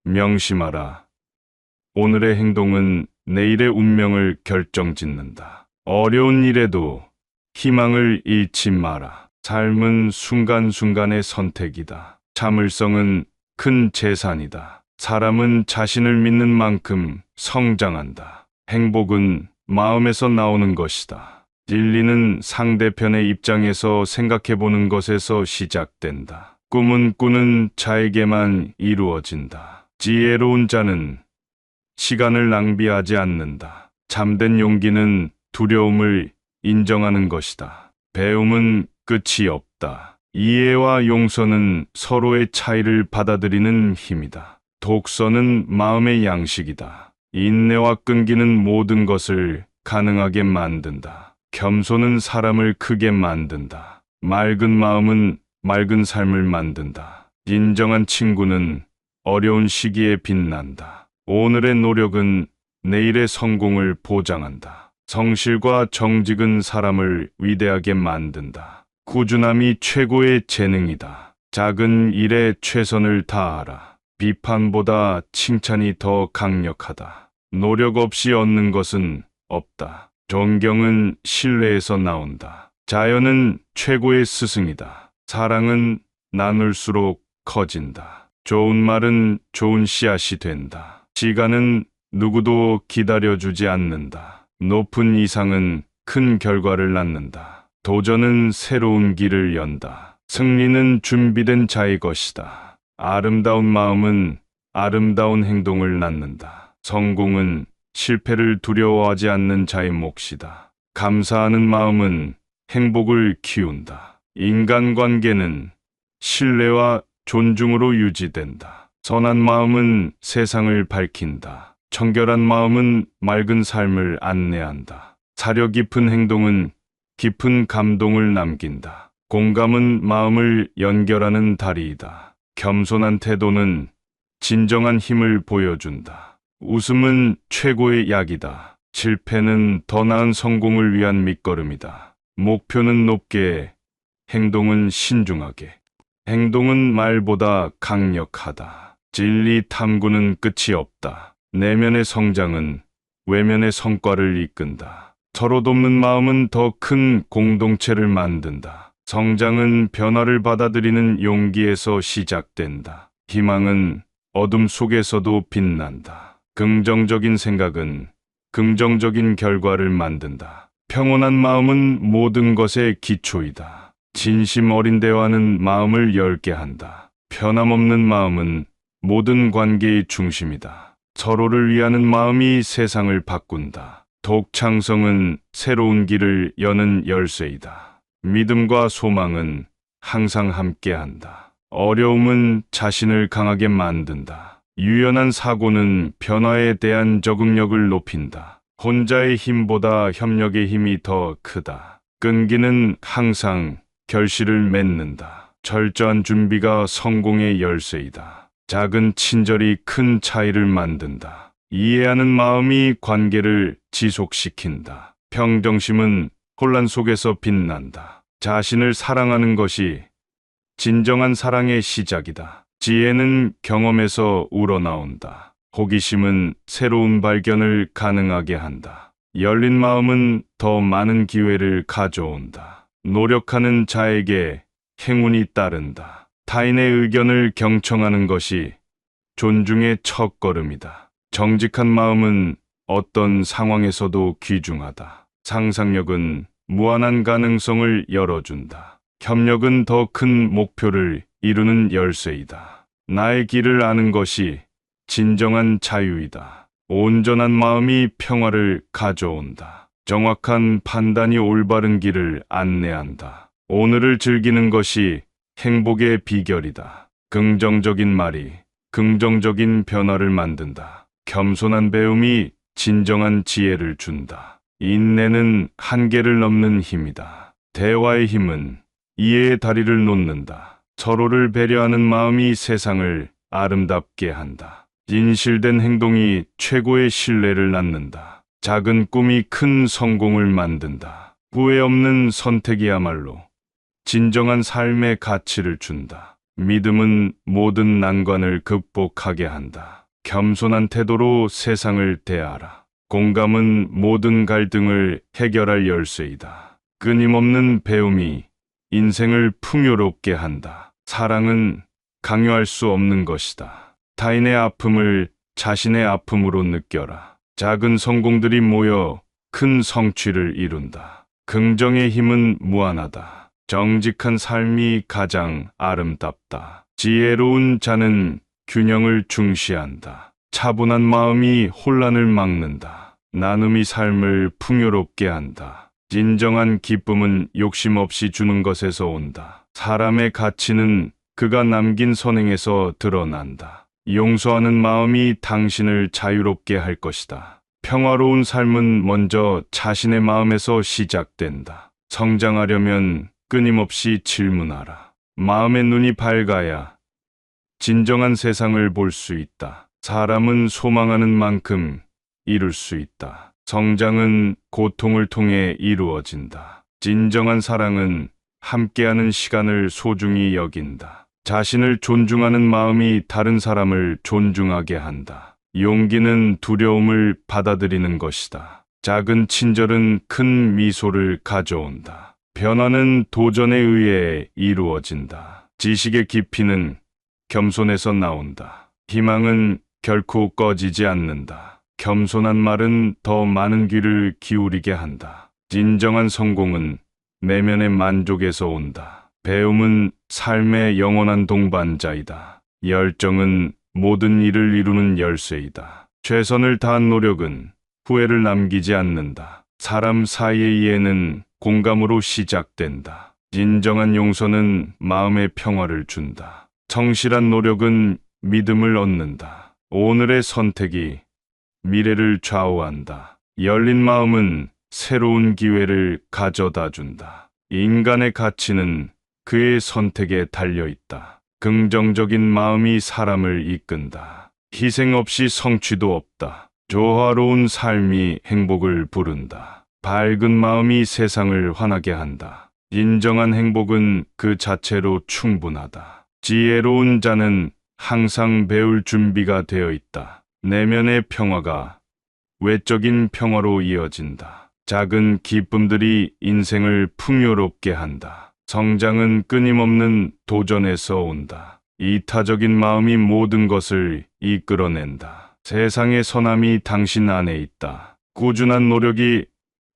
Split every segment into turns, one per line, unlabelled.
명심하라. 오늘의 행동은 내일의 운명을 결정짓는다. 어려운 일에도 희망을 잃지 마라. 삶은 순간순간의 선택이다. 참을성은 큰 재산이다. 사람은 자신을 믿는 만큼 성장한다. 행복은 마음에서 나오는 것이다. 진리는 상대편의 입장에서 생각해보는 것에서 시작된다. 꿈은 꾸는 자에게만 이루어진다. 지혜로운 자는 시간을 낭비하지 않는다. 참된 용기는 두려움을 인정하는 것이다. 배움은 끝이 없다. 이해와 용서는 서로의 차이를 받아들이는 힘이다. 독서는 마음의 양식이다. 인내와 끈기는 모든 것을 가능하게 만든다. 겸손은 사람을 크게 만든다. 맑은 마음은 맑은 삶을 만든다. 진정한 친구는 어려운 시기에 빛난다. 오늘의 노력은 내일의 성공을 보장한다. 성실과 정직은 사람을 위대하게 만든다. 꾸준함이 최고의 재능이다. 작은 일에 최선을 다하라. 비판보다 칭찬이 더 강력하다. 노력 없이 얻는 것은 없다. 존경은 신뢰에서 나온다. 자연은 최고의 스승이다. 사랑은 나눌수록 커진다. 좋은 말은 좋은 씨앗이 된다. 시간은 누구도 기다려주지 않는다. 높은 이상은 큰 결과를 낳는다. 도전은 새로운 길을 연다. 승리는 준비된 자의 것이다. 아름다운 마음은 아름다운 행동을 낳는다. 성공은 실패를 두려워하지 않는 자의 몫이다. 감사하는 마음은 행복을 키운다. 인간관계는 신뢰와 존중으로 유지된다. 선한 마음은 세상을 밝힌다. 청결한 마음은 맑은 삶을 안내한다. 사려 깊은 행동은 깊은 감동을 남긴다. 공감은 마음을 연결하는 다리이다. 겸손한 태도는 진정한 힘을 보여준다. 웃음은 최고의 약이다. 실패는 더 나은 성공을 위한 밑거름이다. 목표는 높게, 행동은 신중하게. 행동은 말보다 강력하다. 진리 탐구는 끝이 없다. 내면의 성장은 외면의 성과를 이끈다. 서로 돕는 마음은 더 큰 공동체를 만든다. 성장은 변화를 받아들이는 용기에서 시작된다. 희망은 어둠 속에서도 빛난다. 긍정적인 생각은 긍정적인 결과를 만든다. 평온한 마음은 모든 것의 기초이다. 진심 어린 대화는 마음을 열게 한다. 변함없는 마음은 모든 관계의 중심이다. 서로를 위하는 마음이 세상을 바꾼다. 독창성은 새로운 길을 여는 열쇠이다. 믿음과 소망은 항상 함께한다. 어려움은 자신을 강하게 만든다. 유연한 사고는 변화에 대한 적응력을 높인다. 혼자의 힘보다 협력의 힘이 더 크다. 끈기는 항상 결실을 맺는다. 철저한 준비가 성공의 열쇠이다. 작은 친절이 큰 차이를 만든다. 이해하는 마음이 관계를 지속시킨다. 평정심은 혼란 속에서 빛난다. 자신을 사랑하는 것이 진정한 사랑의 시작이다. 지혜는 경험에서 우러나온다. 호기심은 새로운 발견을 가능하게 한다. 열린 마음은 더 많은 기회를 가져온다. 노력하는 자에게 행운이 따른다. 타인의 의견을 경청하는 것이 존중의 첫걸음이다. 정직한 마음은 어떤 상황에서도 귀중하다. 상상력은 무한한 가능성을 열어준다. 협력은 더 큰 목표를 이루는 열쇠이다. 나의 길을 아는 것이 진정한 자유이다. 온전한 마음이 평화를 가져온다. 정확한 판단이 올바른 길을 안내한다. 오늘을 즐기는 것이 행복의 비결이다. 긍정적인 말이 긍정적인 변화를 만든다. 겸손한 배움이 진정한 지혜를 준다. 인내는 한계를 넘는 힘이다. 대화의 힘은 이해의 다리를 놓는다. 서로를 배려하는 마음이 세상을 아름답게 한다. 진실된 행동이 최고의 신뢰를 낳는다. 작은 꿈이 큰 성공을 만든다. 후회 없는 선택이야말로 진정한 삶의 가치를 준다. 믿음은 모든 난관을 극복하게 한다. 겸손한 태도로 세상을 대하라. 공감은 모든 갈등을 해결할 열쇠이다. 끊임없는 배움이 인생을 풍요롭게 한다. 사랑은 강요할 수 없는 것이다. 타인의 아픔을 자신의 아픔으로 느껴라. 작은 성공들이 모여 큰 성취를 이룬다. 긍정의 힘은 무한하다. 정직한 삶이 가장 아름답다. 지혜로운 자는 균형을 중시한다. 차분한 마음이 혼란을 막는다. 나눔이 삶을 풍요롭게 한다. 진정한 기쁨은 욕심 없이 주는 것에서 온다. 사람의 가치는 그가 남긴 선행에서 드러난다. 용서하는 마음이 당신을 자유롭게 할 것이다. 평화로운 삶은 먼저 자신의 마음에서 시작된다. 성장하려면 끊임없이 질문하라. 마음의 눈이 밝아야 진정한 세상을 볼 수 있다. 사람은 소망하는 만큼 이룰 수 있다. 성장은 고통을 통해 이루어진다. 진정한 사랑은 함께하는 시간을 소중히 여긴다. 자신을 존중하는 마음이 다른 사람을 존중하게 한다. 용기는 두려움을 받아들이는 것이다. 작은 친절은 큰 미소를 가져온다. 변화는 도전에 의해 이루어진다. 지식의 깊이는 겸손에서 나온다. 희망은 결코 꺼지지 않는다. 겸손한 말은 더 많은 귀를 기울이게 한다. 진정한 성공은 내면의 만족에서 온다. 배움은 삶의 영원한 동반자이다. 열정은 모든 일을 이루는 열쇠이다. 최선을 다한 노력은 후회를 남기지 않는다. 사람 사이의 이해는 공감으로 시작된다. 진정한 용서는 마음의 평화를 준다. 성실한 노력은 믿음을 얻는다. 오늘의 선택이 미래를 좌우한다. 열린 마음은 새로운 기회를 가져다 준다. 인간의 가치는 그의 선택에 달려 있다. 긍정적인 마음이 사람을 이끈다. 희생 없이 성취도 없다. 조화로운 삶이 행복을 부른다. 밝은 마음이 세상을 환하게 한다. 인정한 행복은 그 자체로 충분하다. 지혜로운 자는 항상 배울 준비가 되어 있다. 내면의 평화가 외적인 평화로 이어진다. 작은 기쁨들이 인생을 풍요롭게 한다. 성장은 끊임없는 도전에서 온다. 이타적인 마음이 모든 것을 이끌어낸다. 세상의 선함이 당신 안에 있다. 꾸준한 노력이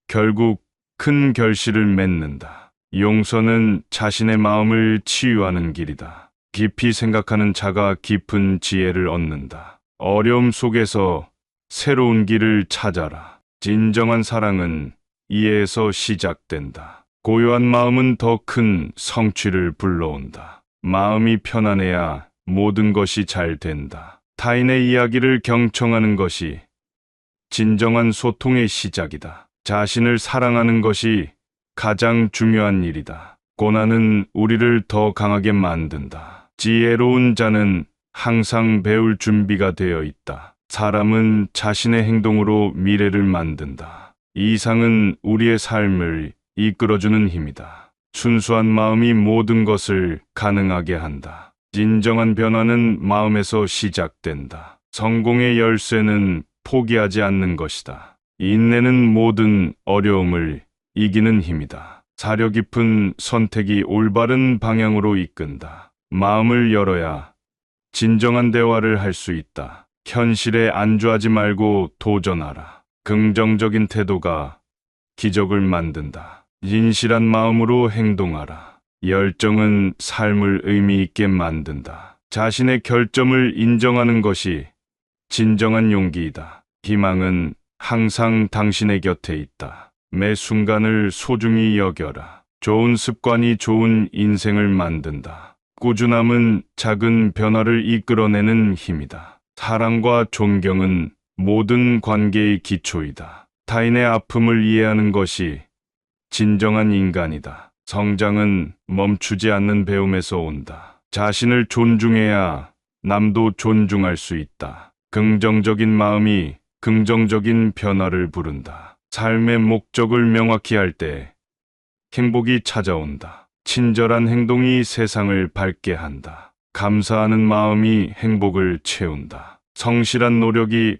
결국 큰 결실을 맺는다. 용서는 자신의 마음을 치유하는 길이다. 깊이 생각하는 자가 깊은 지혜를 얻는다. 어려움 속에서 새로운 길을 찾아라. 진정한 사랑은 이해에서 시작된다. 고요한 마음은 더 큰 성취를 불러온다. 마음이 편안해야 모든 것이 잘 된다. 타인의 이야기를 경청하는 것이 진정한 소통의 시작이다. 자신을 사랑하는 것이 가장 중요한 일이다. 고난은 우리를 더 강하게 만든다. 지혜로운 자는 항상 배울 준비가 되어 있다. 사람은 자신의 행동으로 미래를 만든다. 이상은 우리의 삶을 이끌어주는 힘이다. 순수한 마음이 모든 것을 가능하게 한다. 진정한 변화는 마음에서 시작된다. 성공의 열쇠는 포기하지 않는 것이다. 인내는 모든 어려움을 이기는 힘이다. 사려 깊은 선택이 올바른 방향으로 이끈다. 마음을 열어야 진정한 대화를 할 수 있다. 현실에 안주하지 말고 도전하라. 긍정적인 태도가 기적을 만든다. 진실한 마음으로 행동하라. 열정은 삶을 의미 있게 만든다. 자신의 결점을 인정하는 것이 진정한 용기이다. 희망은 항상 당신의 곁에 있다. 매 순간을 소중히 여겨라. 좋은 습관이 좋은 인생을 만든다. 꾸준함은 작은 변화를 이끌어내는 힘이다. 사랑과 존경은 모든 관계의 기초이다. 타인의 아픔을 이해하는 것이 진정한 인간이다. 성장은 멈추지 않는 배움에서 온다. 자신을 존중해야 남도 존중할 수 있다. 긍정적인 마음이 긍정적인 변화를 부른다. 삶의 목적을 명확히 할 때 행복이 찾아온다. 친절한 행동이 세상을 밝게 한다. 감사하는 마음이 행복을 채운다. 성실한 노력이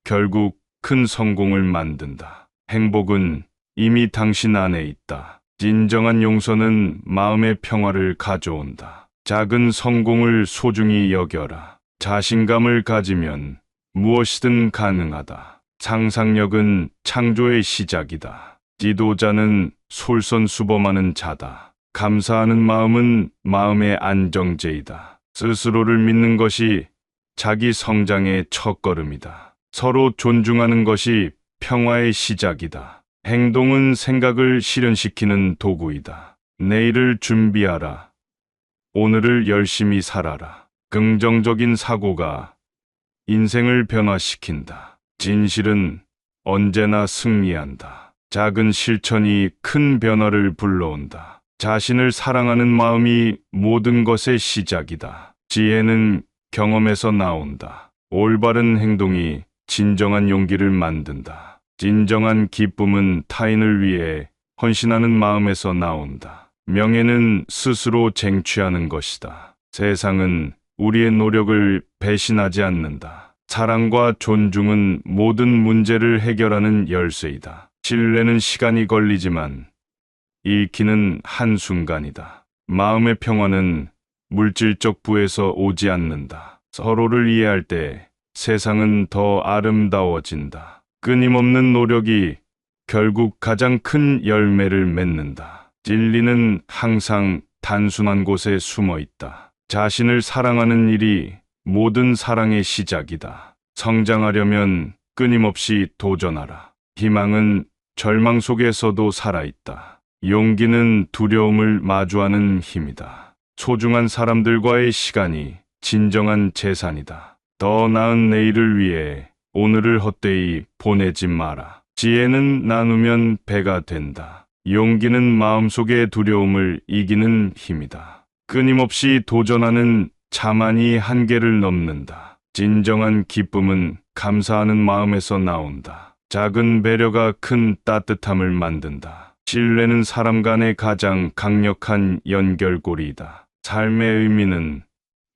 결국 큰 성공을 만든다. 행복은 이미 당신 안에 있다. 진정한 용서는 마음의 평화를 가져온다. 작은 성공을 소중히 여겨라. 자신감을 가지면 무엇이든 가능하다. 상상력은 창조의 시작이다. 지도자는 솔선수범하는 자다. 감사하는 마음은 마음의 안정제이다. 스스로를 믿는 것이 자기 성장의 첫걸음이다. 서로 존중하는 것이 평화의 시작이다. 행동은 생각을 실현시키는 도구이다. 내일을 준비하라. 오늘을 열심히 살아라. 긍정적인 사고가 인생을 변화시킨다. 진실은 언제나 승리한다. 작은 실천이 큰 변화를 불러온다. 자신을 사랑하는 마음이 모든 것의 시작이다. 지혜는 경험에서 나온다. 올바른 행동이 진정한 용기를 만든다. 진정한 기쁨은 타인을 위해 헌신하는 마음에서 나온다. 명예는 스스로 쟁취하는 것이다. 세상은 우리의 노력을 배신하지 않는다. 사랑과 존중은 모든 문제를 해결하는 열쇠이다. 신뢰는 시간이 걸리지만 잃기는 한순간이다. 마음의 평화는 물질적 부에서 오지 않는다. 서로를 이해할 때 세상은 더 아름다워진다. 끊임없는 노력이 결국 가장 큰 열매를 맺는다. 진리는 항상 단순한 곳에 숨어 있다. 자신을 사랑하는 일이 모든 사랑의 시작이다. 성장하려면 끊임없이 도전하라. 희망은 절망 속에서도 살아있다. 용기는 두려움을 마주하는 힘이다. 소중한 사람들과의 시간이 진정한 재산이다. 더 나은 내일을 위해 오늘을 헛되이 보내지 마라. 지혜는 나누면 배가 된다. 용기는 마음속의 두려움을 이기는 힘이다. 끊임없이 도전하는 자만이 한계를 넘는다. 진정한 기쁨은 감사하는 마음에서 나온다. 작은 배려가 큰 따뜻함을 만든다. 신뢰는 사람 간의 가장 강력한 연결고리이다. 삶의 의미는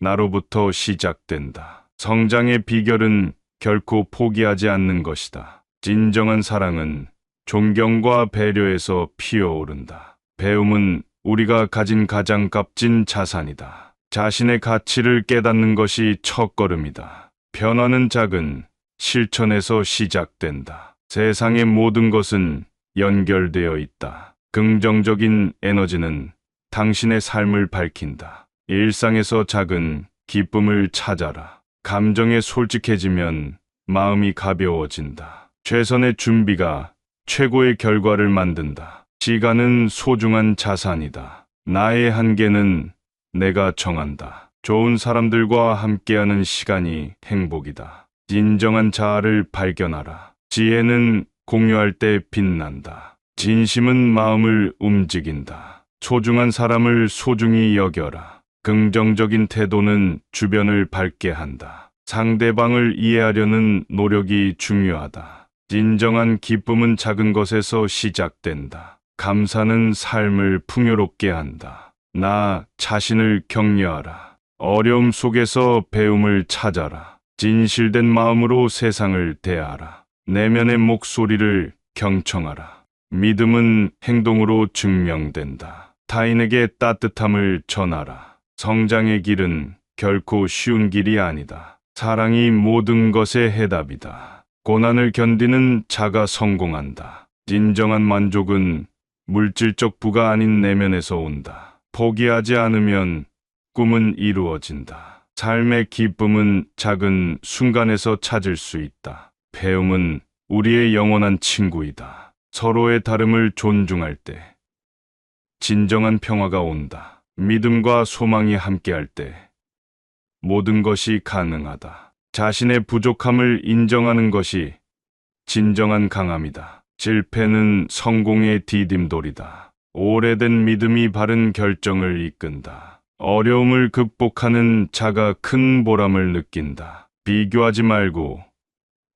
나로부터 시작된다. 성장의 비결은 결코 포기하지 않는 것이다. 진정한 사랑은 존경과 배려에서 피어오른다. 배움은 우리가 가진 가장 값진 자산이다. 자신의 가치를 깨닫는 것이 첫걸음이다. 변화는 작은 실천에서 시작된다. 세상의 모든 것은 연결되어 있다. 긍정적인 에너지는 당신의 삶을 밝힌다. 일상에서 작은 기쁨을 찾아라. 감정에 솔직해지면 마음이 가벼워진다. 최선의 준비가 최고의 결과를 만든다. 시간은 소중한 자산이다. 나의 한계는 내가 정한다. 좋은 사람들과 함께하는 시간이 행복이다. 진정한 자아를 발견하라. 지혜는 공유할 때 빛난다. 진심은 마음을 움직인다. 소중한 사람을 소중히 여겨라. 긍정적인 태도는 주변을 밝게 한다. 상대방을 이해하려는 노력이 중요하다. 진정한 기쁨은 작은 것에서 시작된다. 감사는 삶을 풍요롭게 한다. 나 자신을 격려하라. 어려움 속에서 배움을 찾아라. 진실된 마음으로 세상을 대하라. 내면의 목소리를 경청하라. 믿음은 행동으로 증명된다. 타인에게 따뜻함을 전하라. 성장의 길은 결코 쉬운 길이 아니다. 사랑이 모든 것의 해답이다. 고난을 견디는 자가 성공한다. 진정한 만족은 물질적 부가 아닌 내면에서 온다. 포기하지 않으면 꿈은 이루어진다. 삶의 기쁨은 작은 순간에서 찾을 수 있다. 배움은 우리의 영원한 친구이다. 서로의 다름을 존중할 때 진정한 평화가 온다. 믿음과 소망이 함께할 때 모든 것이 가능하다. 자신의 부족함을 인정하는 것이 진정한 강함이다. 실패는 성공의 디딤돌이다. 오래된 믿음이 바른 결정을 이끈다. 어려움을 극복하는 자가 큰 보람을 느낀다. 비교하지 말고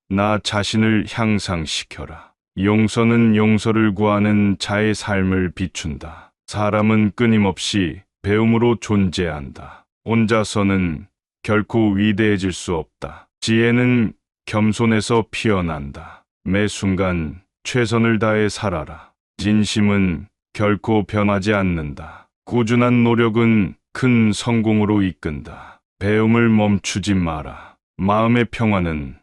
나 자신을 향상시켜라. 용서는 용서를 구하는 자의 삶을 비춘다. 사람은 끊임없이 배움으로 존재한다. 혼자서는 결코 위대해질 수 없다. 지혜는 겸손에서 피어난다. 매 순간 최선을 다해 살아라. 진심은 결코 변하지 않는다. 꾸준한 노력은 큰 성공으로 이끈다. 배움을 멈추지 마라. 마음의 평화는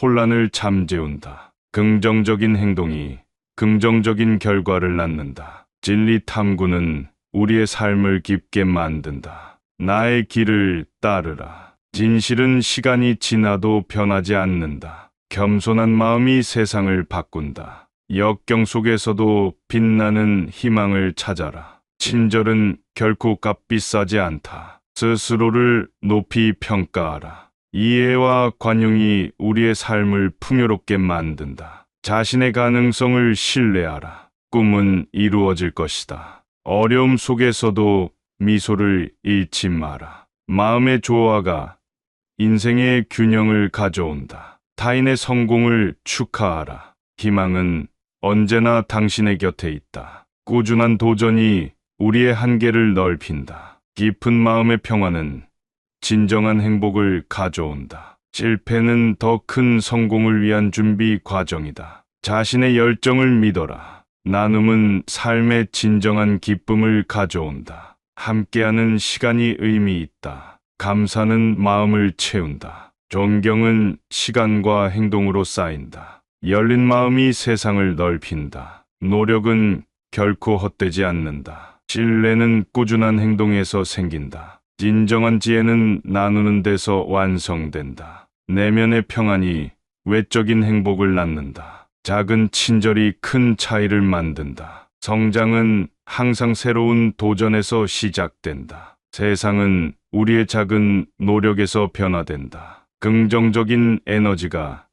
혼란을 잠재운다. 긍정적인 행동이 긍정적인 결과를 낳는다. 진리 탐구는 우리의 삶을 깊게 만든다. 나의 길을 따르라. 진실은 시간이 지나도 변하지 않는다. 겸손한 마음이 세상을 바꾼다. 역경 속에서도 빛나는 희망을 찾아라. 친절은 결코 값비싸지 않다. 스스로를 높이 평가하라. 이해와 관용이 우리의 삶을 풍요롭게 만든다. 자신의 가능성을 신뢰하라. 꿈은 이루어질 것이다. 어려움 속에서도 미소를 잃지 마라. 마음의 조화가 인생의 균형을 가져온다. 타인의 성공을 축하하라. 희망은 언제나 당신의 곁에 있다. 꾸준한 도전이 우리의 한계를 넓힌다. 깊은 마음의 평화는 진정한 행복을 가져온다. 실패는 더 큰 성공을 위한 준비 과정이다. 자신의 열정을 믿어라. 나눔은 삶의 진정한 기쁨을 가져온다. 함께하는 시간이 의미 있다. 감사는 마음을 채운다. 존경은 시간과 행동으로 쌓인다. 열린 마음이 세상을 넓힌다. 노력은 결코 헛되지 않는다. 신뢰는 꾸준한 행동에서 생긴다. 진정한 지혜는 나누는 데서 완성된다. 내면의 평안이 외적인 행복을 낳는다. 작은 친절이 큰 차이를 만든다. 성장은 항상 새로운 도전에서 시작된다. 세상은 우리의 작은 노력에서 변화된다. 긍정적인 에너지가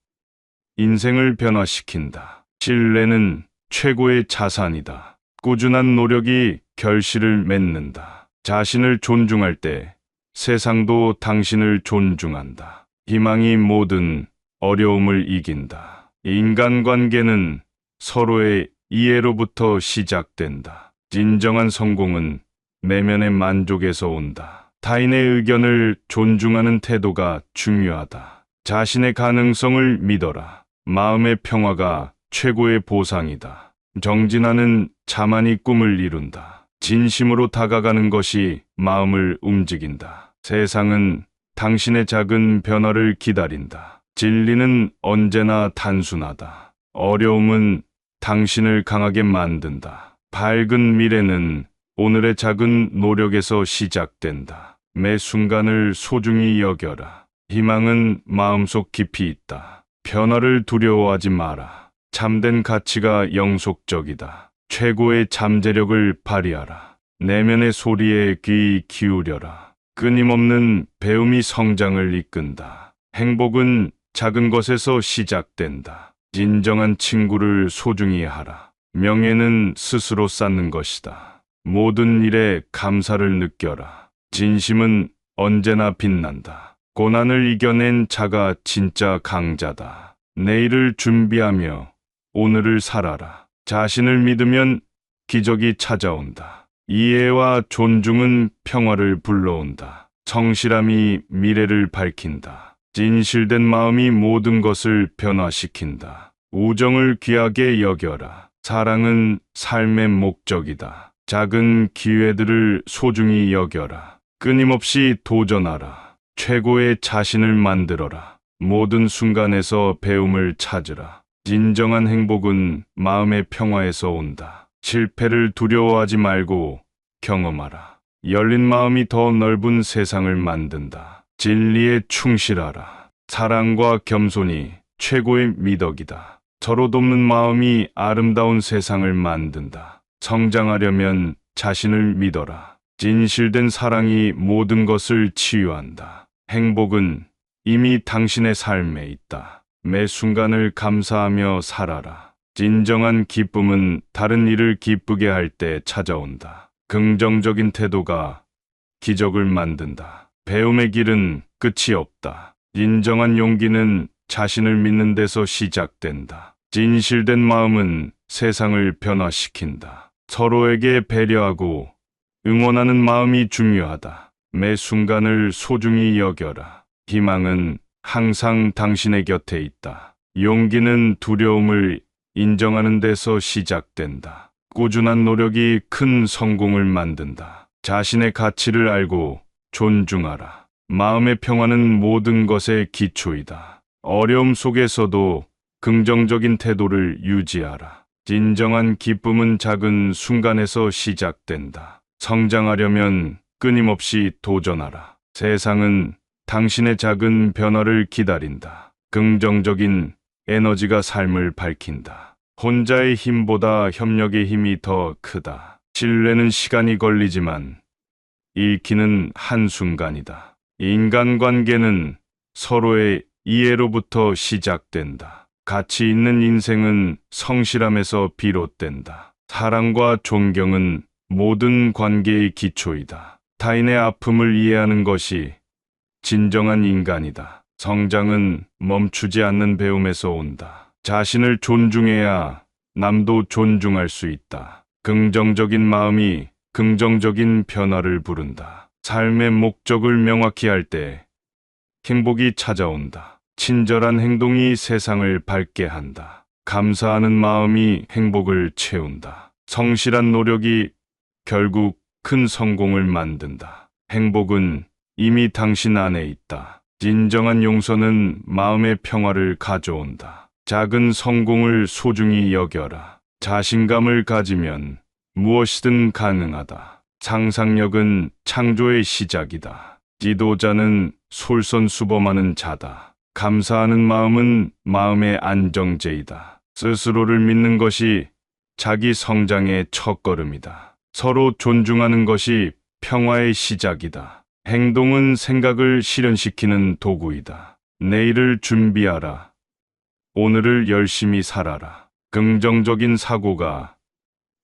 인생을 변화시킨다. 신뢰는 최고의 자산이다. 꾸준한 노력이 결실을 맺는다. 자신을 존중할 때 세상도 당신을 존중한다. 희망이 모든 어려움을 이긴다. 인간관계는 서로의 이해로부터 시작된다. 진정한 성공은 내면의 만족에서 온다. 타인의 의견을 존중하는 태도가 중요하다. 자신의 가능성을 믿어라. 마음의 평화가 최고의 보상이다. 정진하는 자만이 꿈을 이룬다. 진심으로 다가가는 것이 마음을 움직인다. 세상은 당신의 작은 변화를 기다린다. 진리는 언제나 단순하다. 어려움은 당신을 강하게 만든다. 밝은 미래는 오늘의 작은 노력에서 시작된다. 매 순간을 소중히 여겨라. 희망은 마음속 깊이 있다. 변화를 두려워하지 마라. 참된 가치가 영속적이다. 최고의 잠재력을 발휘하라. 내면의 소리에 귀 기울여라. 끊임없는 배움이 성장을 이끈다. 행복은 작은 것에서 시작된다. 진정한 친구를 소중히 하라. 명예는 스스로 쌓는 것이다. 모든 일에 감사를 느껴라. 진심은 언제나 빛난다. 고난을 이겨낸 자가 진짜 강자다. 내일을 준비하며 오늘을 살아라. 자신을 믿으면 기적이 찾아온다. 이해와 존중은 평화를 불러온다. 성실함이 미래를 밝힌다. 진실된 마음이 모든 것을 변화시킨다. 우정을 귀하게 여겨라. 사랑은 삶의 목적이다. 작은 기회들을 소중히 여겨라. 끊임없이 도전하라. 최고의 자신을 만들어라. 모든 순간에서 배움을 찾으라. 진정한 행복은 마음의 평화에서 온다. 실패를 두려워하지 말고 경험하라. 열린 마음이 더 넓은 세상을 만든다. 진리에 충실하라. 사랑과 겸손이 최고의 미덕이다. 서로 돕는 마음이 아름다운 세상을 만든다. 성장하려면 자신을 믿어라. 진실된 사랑이 모든 것을 치유한다. 행복은 이미 당신의 삶에 있다. 매 순간을 감사하며 살아라. 진정한 기쁨은 다른 일을 기쁘게 할 때 찾아온다. 긍정적인 태도가 기적을 만든다. 배움의 길은 끝이 없다. 진정한 용기는 자신을 믿는 데서 시작된다. 진실된 마음은 세상을 변화시킨다. 서로에게 배려하고 응원하는 마음이 중요하다. 매 순간을 소중히 여겨라. 희망은 항상 당신의 곁에 있다. 용기는 두려움을 인정하는 데서 시작된다. 꾸준한 노력이 큰 성공을 만든다. 자신의 가치를 알고 존중하라. 마음의 평화는 모든 것의 기초이다. 어려움 속에서도 긍정적인 태도를 유지하라. 진정한 기쁨은 작은 순간에서 시작된다. 성장하려면 끊임없이 도전하라. 세상은 당신의 작은 변화를 기다린다. 긍정적인 에너지가 삶을 밝힌다. 혼자의 힘보다 협력의 힘이 더 크다. 신뢰는 시간이 걸리지만 잃기는 한순간이다. 인간관계는 서로의 이해로부터 시작된다. 가치 있는 인생은 성실함에서 비롯된다. 사랑과 존경은 모든 관계의 기초이다. 타인의 아픔을 이해하는 것이 진정한 인간이다. 성장은 멈추지 않는 배움에서 온다. 자신을 존중해야 남도 존중할 수 있다. 긍정적인 마음이 긍정적인 변화를 부른다. 삶의 목적을 명확히 할 때 행복이 찾아온다. 친절한 행동이 세상을 밝게 한다. 감사하는 마음이 행복을 채운다. 성실한 노력이 결국 큰 성공을 만든다. 행복은 이미 당신 안에 있다. 진정한 용서는 마음의 평화를 가져온다. 작은 성공을 소중히 여겨라. 자신감을 가지면 무엇이든 가능하다. 상상력은 창조의 시작이다. 지도자는 솔선수범하는 자다. 감사하는 마음은 마음의 안정제이다. 스스로를 믿는 것이 자기 성장의 첫걸음이다. 서로 존중하는 것이 평화의 시작이다. 행동은 생각을 실현시키는 도구이다. 내일을 준비하라. 오늘을 열심히 살아라. 긍정적인 사고가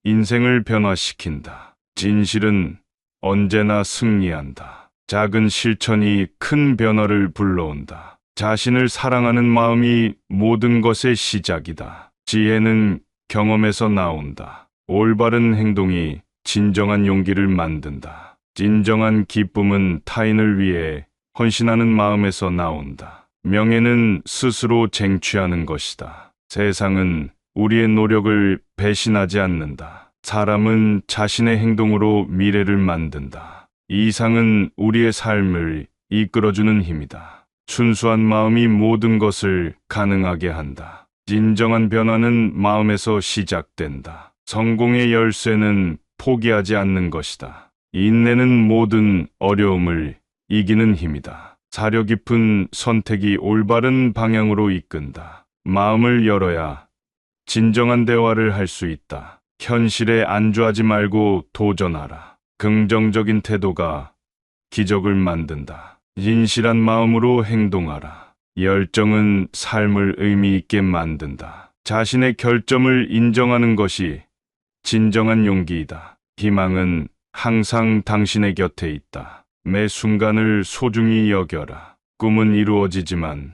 인생을 변화시킨다. 진실은 언제나 승리한다. 작은 실천이 큰 변화를 불러온다. 자신을 사랑하는 마음이 모든 것의 시작이다. 지혜는 경험에서 나온다. 올바른 행동이 진정한 용기를 만든다. 진정한 기쁨은 타인을 위해 헌신하는 마음에서 나온다. 명예는 스스로 쟁취하는 것이다. 세상은 우리의 노력을 배신하지 않는다. 사람은 자신의 행동으로 미래를 만든다. 이상은 우리의 삶을 이끌어주는 힘이다. 순수한 마음이 모든 것을 가능하게 한다. 진정한 변화는 마음에서 시작된다. 성공의 열쇠는 포기하지 않는 것이다. 인내는 모든 어려움을 이기는 힘이다. 사려 깊은 선택이 올바른 방향으로 이끈다. 마음을 열어야 진정한 대화를 할 수 있다. 현실에 안주하지 말고 도전하라. 긍정적인 태도가 기적을 만든다. 진실한 마음으로 행동하라. 열정은 삶을 의미 있게 만든다. 자신의 결점을 인정하는 것이 진정한 용기이다. 희망은 항상 당신의 곁에 있다. 매 순간을 소중히 여겨라. 꿈은 이루어지지만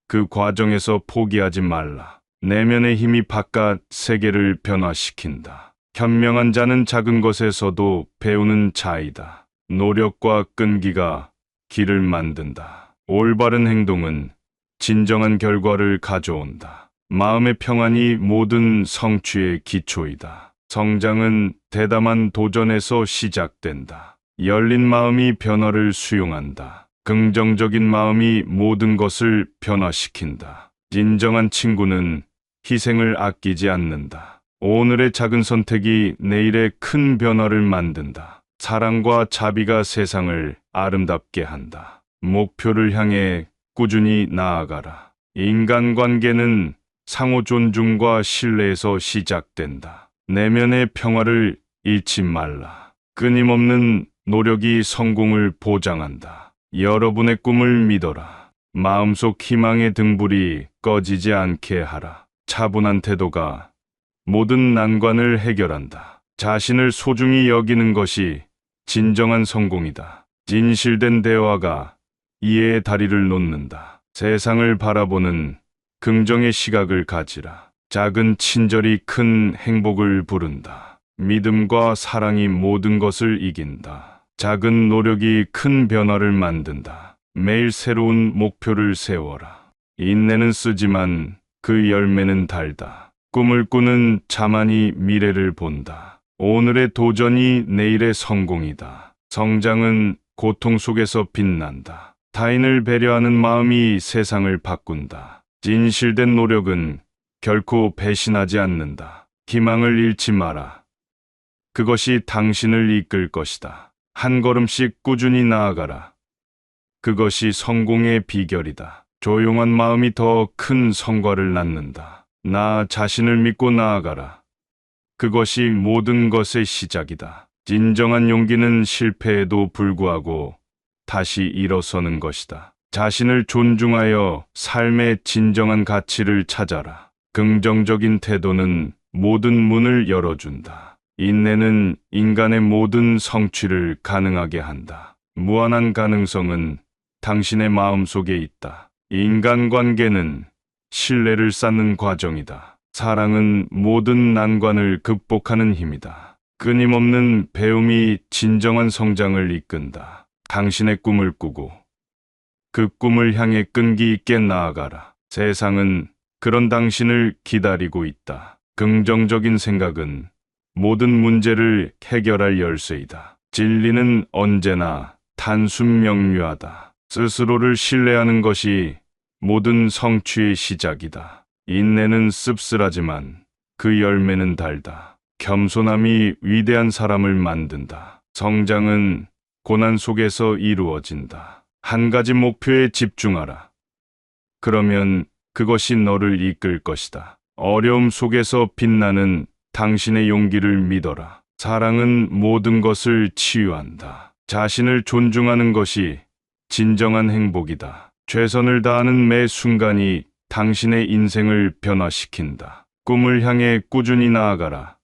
그 과정에서 포기하지 말라. 내면의 힘이 바깥 세계를 변화시킨다. 현명한 자는 작은 것에서도 배우는 자이다. 노력과 끈기가 길을 만든다. 올바른 행동은 진정한 결과를 가져온다. 마음의 평안이 모든 성취의 기초이다. 성장은 대담한 도전에서 시작된다. 열린 마음이 변화를 수용한다. 긍정적인 마음이 모든 것을 변화시킨다. 진정한 친구는 희생을 아끼지 않는다. 오늘의 작은 선택이 내일의 큰 변화를 만든다. 사랑과 자비가 세상을 아름답게 한다. 목표를 향해 꾸준히 나아가라. 인간관계는 상호 존중과 신뢰에서 시작된다. 내면의 평화를 잃지 말라. 끊임없는 노력이 성공을 보장한다. 여러분의 꿈을 믿어라. 마음속 희망의 등불이 꺼지지 않게 하라. 차분한 태도가 모든 난관을 해결한다. 자신을 소중히 여기는 것이 진정한 성공이다. 진실된 대화가 이해의 다리를 놓는다. 세상을 바라보는 긍정의 시각을 가지라. 작은 친절이 큰 행복을 부른다. 믿음과 사랑이 모든 것을 이긴다. 작은 노력이 큰 변화를 만든다. 매일 새로운 목표를 세워라. 인내는 쓰지만 그 열매는 달다. 꿈을 꾸는 자만이 미래를 본다. 오늘의 도전이 내일의 성공이다. 성장은 고통 속에서 빛난다. 타인을 배려하는 마음이 세상을 바꾼다. 진실된 노력은 결코 배신하지 않는다. 희망을 잃지 마라. 그것이 당신을 이끌 것이다. 한 걸음씩 꾸준히 나아가라. 그것이 성공의 비결이다. 조용한 마음이 더 큰 성과를 낳는다. 나 자신을 믿고 나아가라. 그것이 모든 것의 시작이다. 진정한 용기는 실패에도 불구하고 다시 일어서는 것이다. 자신을 존중하여 삶의 진정한 가치를 찾아라. 긍정적인 태도는 모든 문을 열어준다. 인내는 인간의 모든 성취를 가능하게 한다. 무한한 가능성은 당신의 마음속에 있다. 인간관계는 신뢰를 쌓는 과정이다. 사랑은 모든 난관을 극복하는 힘이다. 끊임없는 배움이 진정한 성장을 이끈다. 당신의 꿈을 꾸고 그 꿈을 향해 끈기 있게 나아가라. 세상은 그런 당신을 기다리고 있다. 긍정적인 생각은 모든 문제를 해결할 열쇠이다. 진리는 언제나 단순 명료하다. 스스로를 신뢰하는 것이 모든 성취의 시작이다. 인내는 씁쓸하지만 그 열매는 달다. 겸손함이 위대한 사람을 만든다. 성장은 고난 속에서 이루어진다. 한 가지 목표에 집중하라. 그러면 그것이 너를 이끌 것이다. 어려움 속에서 빛나는 당신의 용기를 믿어라. 사랑은 모든 것을 치유한다. 자신을 존중하는 것이 진정한 행복이다. 최선을 다하는 매 순간이 당신의 인생을 변화시킨다. 꿈을 향해 꾸준히 나아가라.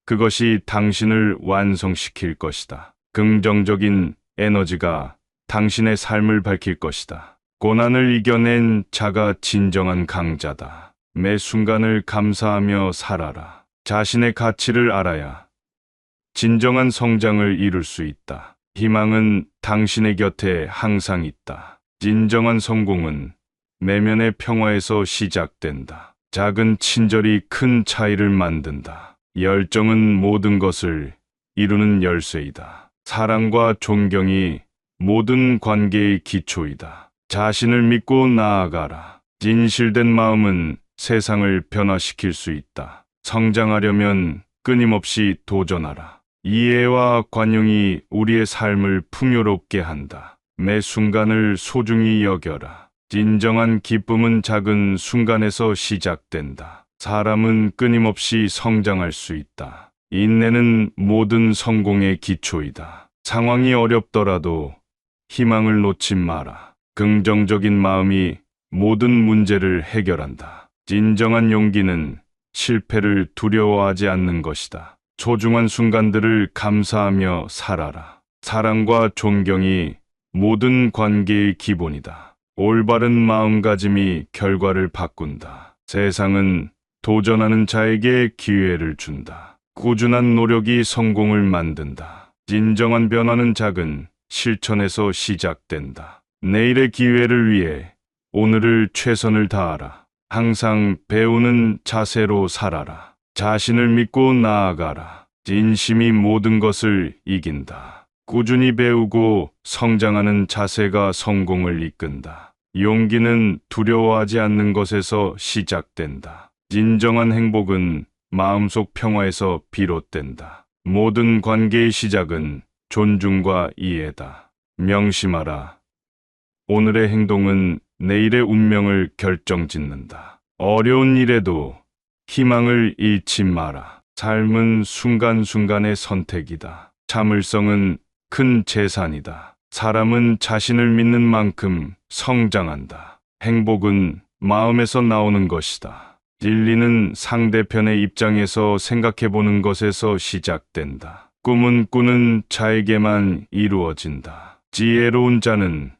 그것이 당신을 완성시킬 것이다. 긍정적인 에너지가 당신의 삶을 밝힐 것이다. 고난을 이겨낸 자가 진정한 강자다. 매 순간을 감사하며 살아라. 자신의 가치를 알아야 진정한 성장을 이룰 수 있다. 희망은 당신의 곁에 항상 있다. 진정한 성공은 내면의 평화에서 시작된다. 작은 친절이 큰 차이를 만든다. 열정은 모든 것을 이루는 열쇠이다. 사랑과 존경이 모든 관계의 기초이다. 자신을 믿고 나아가라. 진실된 마음은 세상을 변화시킬 수 있다. 성장하려면 끊임없이 도전하라. 이해와 관용이 우리의 삶을 풍요롭게 한다. 매 순간을 소중히 여겨라. 진정한 기쁨은 작은 순간에서 시작된다. 사람은 끊임없이 성장할 수 있다. 인내는 모든 성공의 기초이다. 상황이 어렵더라도 희망을 놓지 마라. 긍정적인 마음이 모든 문제를 해결한다. 진정한 용기는 실패를 두려워하지 않는 것이다. 소중한 순간들을 감사하며 살아라. 사랑과 존경이 모든 관계의 기본이다. 올바른 마음가짐이 결과를 바꾼다. 세상은 도전하는 자에게 기회를 준다. 꾸준한 노력이 성공을 만든다. 진정한 변화는 작은 실천에서 시작된다. 내일의 기회를 위해 오늘을 최선을 다하라. 항상 배우는 자세로 살아라. 자신을 믿고 나아가라. 진심이 모든 것을 이긴다. 꾸준히 배우고 성장하는 자세가 성공을 이끈다. 용기는 두려워하지 않는 것에서 시작된다. 진정한 행복은 마음속 평화에서 비롯된다. 모든 관계의 시작은 존중과 이해다. 명심하라. 오늘의 행동은 내일의 운명을 결정짓는다. 어려운 일에도 희망을 잃지 마라. 삶은 순간순간의 선택이다. 참을성은 큰 재산이다. 사람은 자신을 믿는 만큼 성장한다. 행복은 마음에서 나오는 것이다. 진리는 상대편의 입장에서 생각해보는 것에서 시작된다. 꿈은 꾸는 자에게만 이루어진다. 지혜로운 자는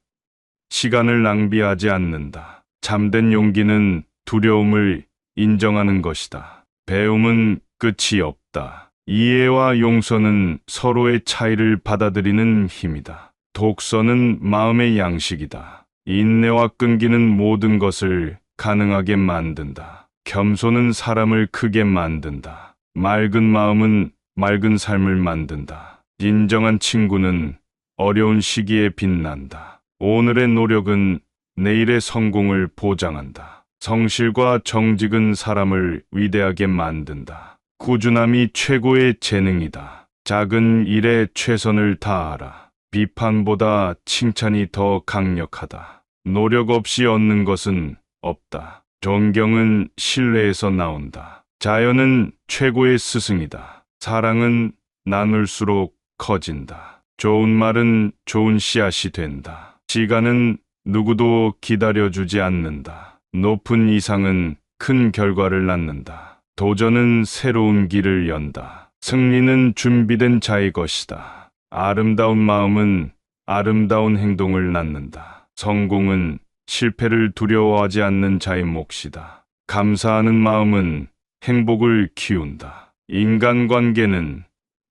시간을 낭비하지 않는다. 참된 용기는 두려움을 인정하는 것이다. 배움은 끝이 없다. 이해와 용서는 서로의 차이를 받아들이는 힘이다. 독서는 마음의 양식이다. 인내와 끈기는 모든 것을 가능하게 만든다. 겸손은 사람을 크게 만든다. 맑은 마음은 맑은 삶을 만든다. 진정한 친구는 어려운 시기에 빛난다. 오늘의 노력은 내일의 성공을 보장한다. 성실과 정직은 사람을 위대하게 만든다. 꾸준함이 최고의 재능이다. 작은 일에 최선을 다하라. 비판보다 칭찬이 더 강력하다. 노력 없이 얻는 것은 없다. 존경은 신뢰에서 나온다. 자연은 최고의 스승이다. 사랑은 나눌수록 커진다. 좋은 말은 좋은 씨앗이 된다. 시간은 누구도 기다려주지 않는다. 높은 이상은 큰 결과를 낳는다. 도전은 새로운 길을 연다. 승리는 준비된 자의 것이다. 아름다운 마음은 아름다운 행동을 낳는다. 성공은 실패를 두려워하지 않는 자의 몫이다. 감사하는 마음은 행복을 키운다. 인간관계는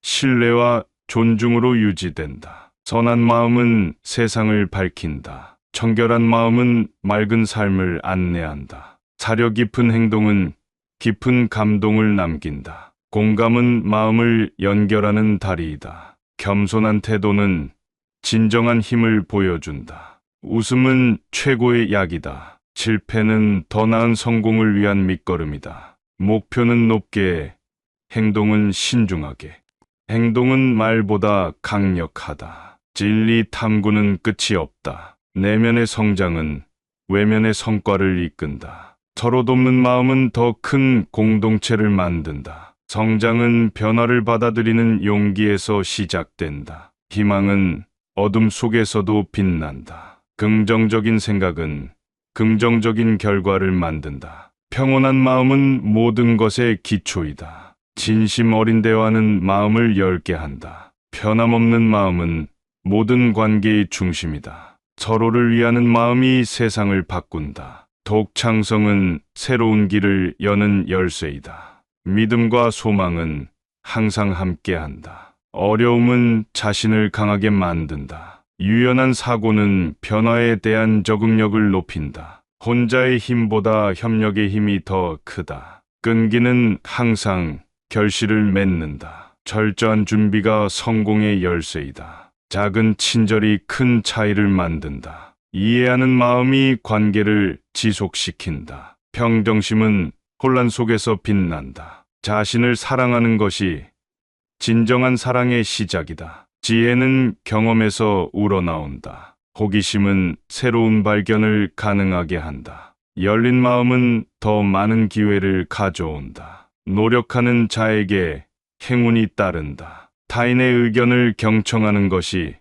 신뢰와 존중으로 유지된다. 선한 마음은 세상을 밝힌다. 청결한 마음은 맑은 삶을 안내한다. 사려 깊은 행동은 깊은 감동을 남긴다. 공감은 마음을 연결하는 다리이다. 겸손한 태도는 진정한 힘을 보여준다. 웃음은 최고의 약이다. 실패는 더 나은 성공을 위한 밑거름이다. 목표는 높게, 행동은 신중하게. 행동은 말보다 강력하다. 진리 탐구는 끝이 없다. 내면의 성장은 외면의 성과를 이끈다. 서로 돕는 마음은 더 큰 공동체를 만든다. 성장은 변화를 받아들이는 용기에서 시작된다. 희망은 어둠 속에서도 빛난다. 긍정적인 생각은 긍정적인 결과를 만든다. 평온한 마음은 모든 것의 기초이다. 진심 어린 대화는 마음을 열게 한다. 변함없는 마음은 모든 관계의 중심이다. 서로를 위하는 마음이 세상을 바꾼다. 독창성은 새로운 길을 여는 열쇠이다. 믿음과 소망은 항상 함께한다. 어려움은 자신을 강하게 만든다. 유연한 사고는 변화에 대한 적응력을 높인다. 혼자의 힘보다 협력의 힘이 더 크다. 끈기는 항상 결실을 맺는다. 철저한 준비가 성공의 열쇠이다. 작은 친절이 큰 차이를 만든다. 이해하는 마음이 관계를 지속시킨다. 평정심은 혼란 속에서 빛난다. 자신을 사랑하는 것이 진정한 사랑의 시작이다. 지혜는 경험에서 우러나온다. 호기심은 새로운 발견을 가능하게 한다. 열린 마음은 더 많은 기회를 가져온다. 노력하는 자에게 행운이 따른다. 타인의 의견을 경청하는 것이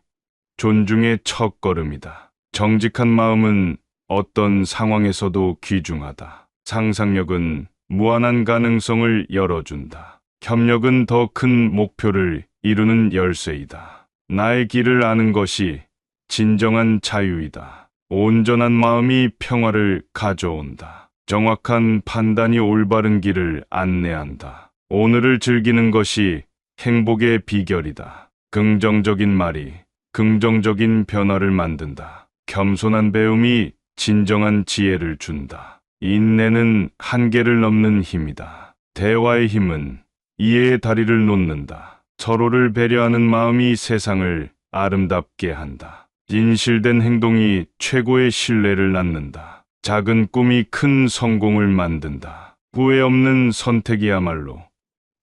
존중의 첫걸음이다. 정직한 마음은 어떤 상황에서도 귀중하다. 상상력은 무한한 가능성을 열어준다. 협력은 더 큰 목표를 이루는 열쇠이다. 나의 길을 아는 것이 진정한 자유이다. 온전한 마음이 평화를 가져온다. 정확한 판단이 올바른 길을 안내한다. 오늘을 즐기는 것이 행복의 비결이다. 긍정적인 말이 긍정적인 변화를 만든다. 겸손한 배움이 진정한 지혜를 준다. 인내는 한계를 넘는 힘이다. 대화의 힘은 이해의 다리를 놓는다. 서로를 배려하는 마음이 세상을 아름답게 한다. 진실된 행동이 최고의 신뢰를 낳는다. 작은 꿈이 큰 성공을 만든다. 후회 없는 선택이야말로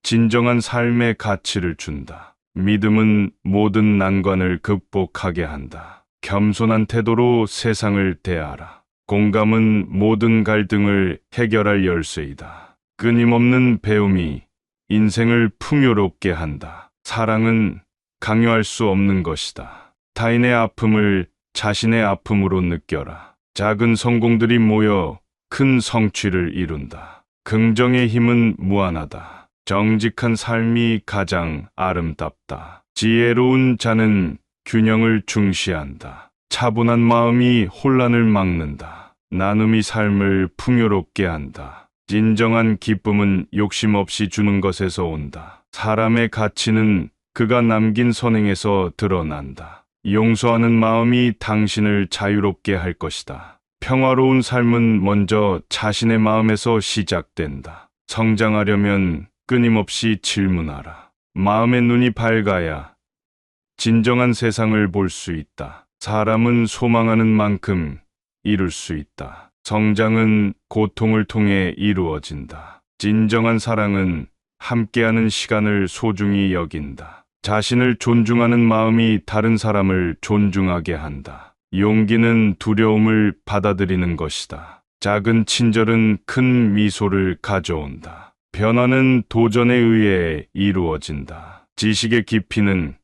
진정한 삶의 가치를 준다. 믿음은 모든 난관을 극복하게 한다. 겸손한 태도로 세상을 대하라. 공감은 모든 갈등을 해결할 열쇠이다. 끊임없는 배움이 인생을 풍요롭게 한다. 사랑은 강요할 수 없는 것이다. 타인의 아픔을 자신의 아픔으로 느껴라. 작은 성공들이 모여 큰 성취를 이룬다. 긍정의 힘은 무한하다. 정직한 삶이 가장 아름답다. 지혜로운 자는 균형을 중시한다. 차분한 마음이 혼란을 막는다. 나눔이 삶을 풍요롭게 한다. 진정한 기쁨은 욕심 없이 주는 것에서 온다. 사람의 가치는 그가 남긴 선행에서 드러난다. 용서하는 마음이 당신을 자유롭게 할 것이다. 평화로운 삶은 먼저 자신의 마음에서 시작된다. 성장하려면 끊임없이 질문하라. 마음의 눈이 밝아야 진정한 세상을 볼 수 있다. 사람은 소망하는 만큼 이룰 수 있다. 성장은 고통을 통해 이루어진다. 진정한 사랑은 함께하는 시간을 소중히 여긴다. 자신을 존중하는 마음이 다른 사람을 존중하게 한다. 용기는 두려움을 받아들이는 것이다. 작은 친절은 큰 미소를 가져온다. 변화는 도전에 의해 이루어진다. 지식의 깊이는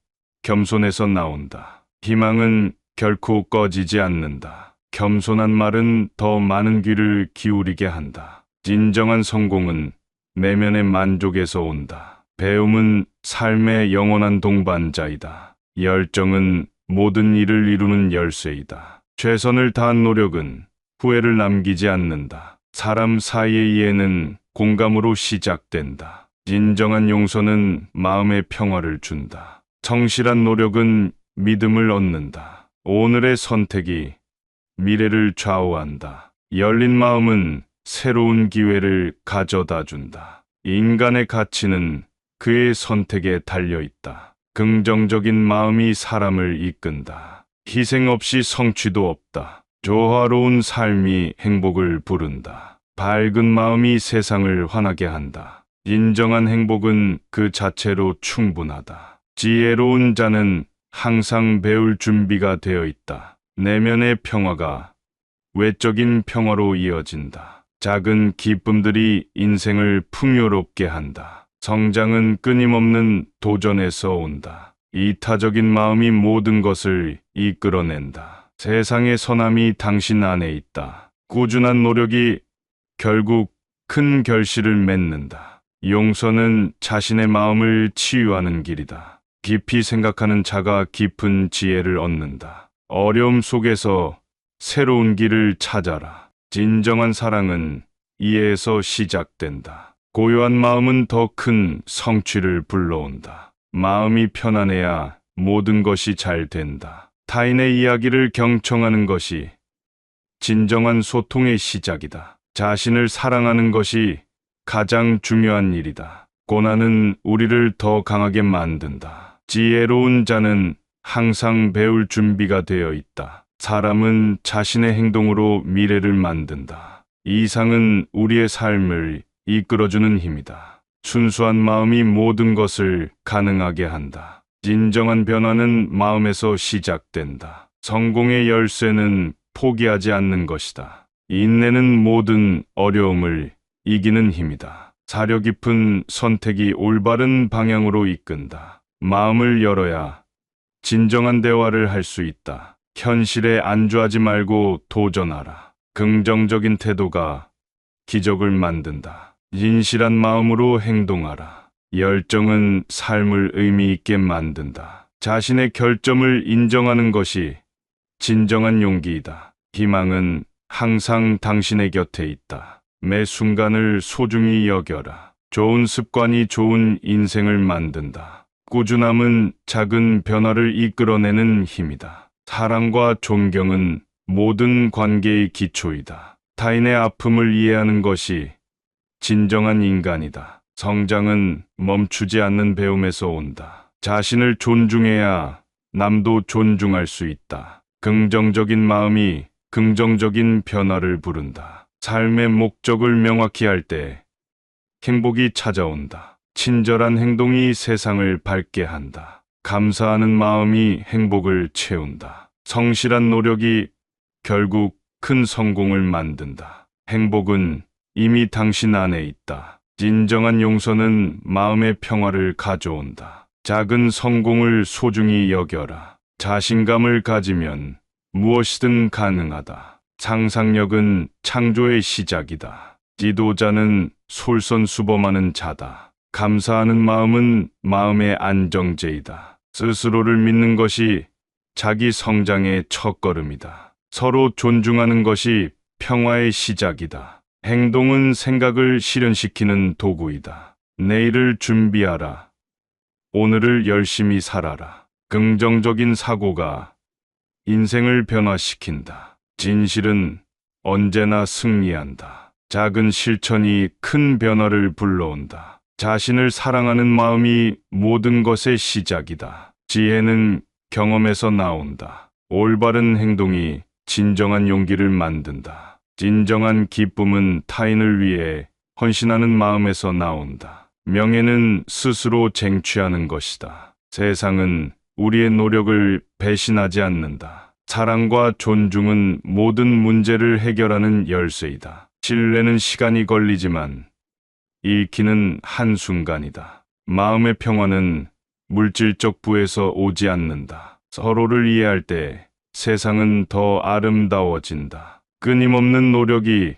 겸손에서 나온다. 희망은 결코 꺼지지 않는다. 겸손한 말은 더 많은 귀를 기울이게 한다. 진정한 성공은 내면의 만족에서 온다. 배움은 삶의 영원한 동반자이다. 열정은 모든 일을 이루는 열쇠이다. 최선을 다한 노력은 후회를 남기지 않는다. 사람 사이의 이해는 공감으로 시작된다. 진정한 용서는 마음의 평화를 준다. 성실한 노력은 믿음을 얻는다. 오늘의 선택이 미래를 좌우한다. 열린 마음은 새로운 기회를 가져다 준다. 인간의 가치는 그의 선택에 달려 있다. 긍정적인 마음이 사람을 이끈다. 희생 없이 성취도 없다. 조화로운 삶이 행복을 부른다. 밝은 마음이 세상을 환하게 한다. 인정한 행복은 그 자체로 충분하다. 지혜로운 자는 항상 배울 준비가 되어 있다. 내면의 평화가 외적인 평화로 이어진다. 작은 기쁨들이 인생을 풍요롭게 한다. 성장은 끊임없는 도전에서 온다. 이타적인 마음이 모든 것을 이끌어낸다. 세상의 선함이 당신 안에 있다. 꾸준한 노력이 결국 큰 결실을 맺는다. 용서는 자신의 마음을 치유하는 길이다. 깊이 생각하는 자가 깊은 지혜를 얻는다. 어려움 속에서 새로운 길을 찾아라. 진정한 사랑은 이해에서 시작된다. 고요한 마음은 더 큰 성취를 불러온다. 마음이 편안해야 모든 것이 잘 된다. 타인의 이야기를 경청하는 것이 진정한 소통의 시작이다. 자신을 사랑하는 것이 가장 중요한 일이다. 고난은 우리를 더 강하게 만든다. 지혜로운 자는 항상 배울 준비가 되어 있다. 사람은 자신의 행동으로 미래를 만든다. 이상은 우리의 삶을 이끌어주는 힘이다. 순수한 마음이 모든 것을 가능하게 한다. 진정한 변화는 마음에서 시작된다. 성공의 열쇠는 포기하지 않는 것이다. 인내는 모든 어려움을 이기는 힘이다. 사려 깊은 선택이 올바른 방향으로 이끈다. 마음을 열어야 진정한 대화를 할 수 있다. 현실에 안주하지 말고 도전하라. 긍정적인 태도가 기적을 만든다. 진실한 마음으로 행동하라. 열정은 삶을 의미 있게 만든다. 자신의 결점을 인정하는 것이 진정한 용기이다. 희망은 항상 당신의 곁에 있다. 매 순간을 소중히 여겨라. 좋은 습관이 좋은 인생을 만든다. 꾸준함은 작은 변화를 이끌어내는 힘이다. 사랑과 존경은 모든 관계의 기초이다. 타인의 아픔을 이해하는 것이 진정한 인간이다. 성장은 멈추지 않는 배움에서 온다. 자신을 존중해야 남도 존중할 수 있다. 긍정적인 마음이 긍정적인 변화를 부른다. 삶의 목적을 명확히 할 때 행복이 찾아온다. 친절한 행동이 세상을 밝게 한다. 감사하는 마음이 행복을 채운다. 성실한 노력이 결국 큰 성공을 만든다. 행복은 이미 당신 안에 있다. 진정한 용서는 마음의 평화를 가져온다. 작은 성공을 소중히 여겨라. 자신감을 가지면 무엇이든 가능하다. 상상력은 창조의 시작이다. 지도자는 솔선수범하는 자다. 감사하는 마음은 마음의 안정제이다. 스스로를 믿는 것이 자기 성장의 첫걸음이다. 서로 존중하는 것이 평화의 시작이다. 행동은 생각을 실현시키는 도구이다. 내일을 준비하라. 오늘을 열심히 살아라. 긍정적인 사고가 인생을 변화시킨다. 진실은 언제나 승리한다. 작은 실천이 큰 변화를 불러온다. 자신을 사랑하는 마음이 모든 것의 시작이다. 지혜는 경험에서 나온다. 올바른 행동이 진정한 용기를 만든다. 진정한 기쁨은 타인을 위해 헌신하는 마음에서 나온다. 명예는 스스로 쟁취하는 것이다. 세상은 우리의 노력을 배신하지 않는다. 사랑과 존중은 모든 문제를 해결하는 열쇠이다. 신뢰는 시간이 걸리지만 잃기는 한순간이다. 마음의 평화는 물질적 부에서 오지 않는다. 서로를 이해할 때 세상은 더 아름다워진다. 끊임없는 노력이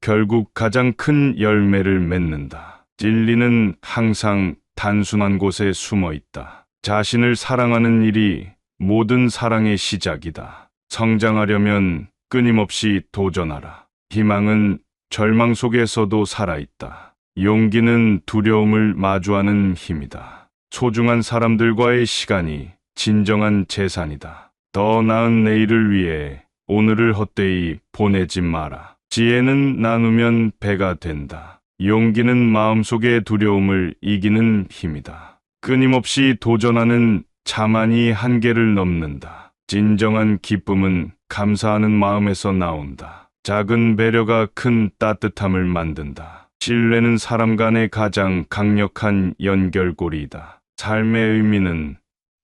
결국 가장 큰 열매를 맺는다. 진리는 항상 단순한 곳에 숨어 있다. 자신을 사랑하는 일이 모든 사랑의 시작이다. 성장하려면 끊임없이 도전하라. 희망은 절망 속에서도 살아있다. 용기는 두려움을 마주하는 힘이다. 소중한 사람들과의 시간이 진정한 재산이다. 더 나은 내일을 위해 오늘을 헛되이 보내지 마라. 지혜는 나누면 배가 된다. 용기는 마음속의 두려움을 이기는 힘이다. 끊임없이 도전하는 자만이 한계를 넘는다. 진정한 기쁨은 감사하는 마음에서 나온다. 작은 배려가 큰 따뜻함을 만든다. 신뢰는 사람 간의 가장 강력한 연결고리이다. 삶의 의미는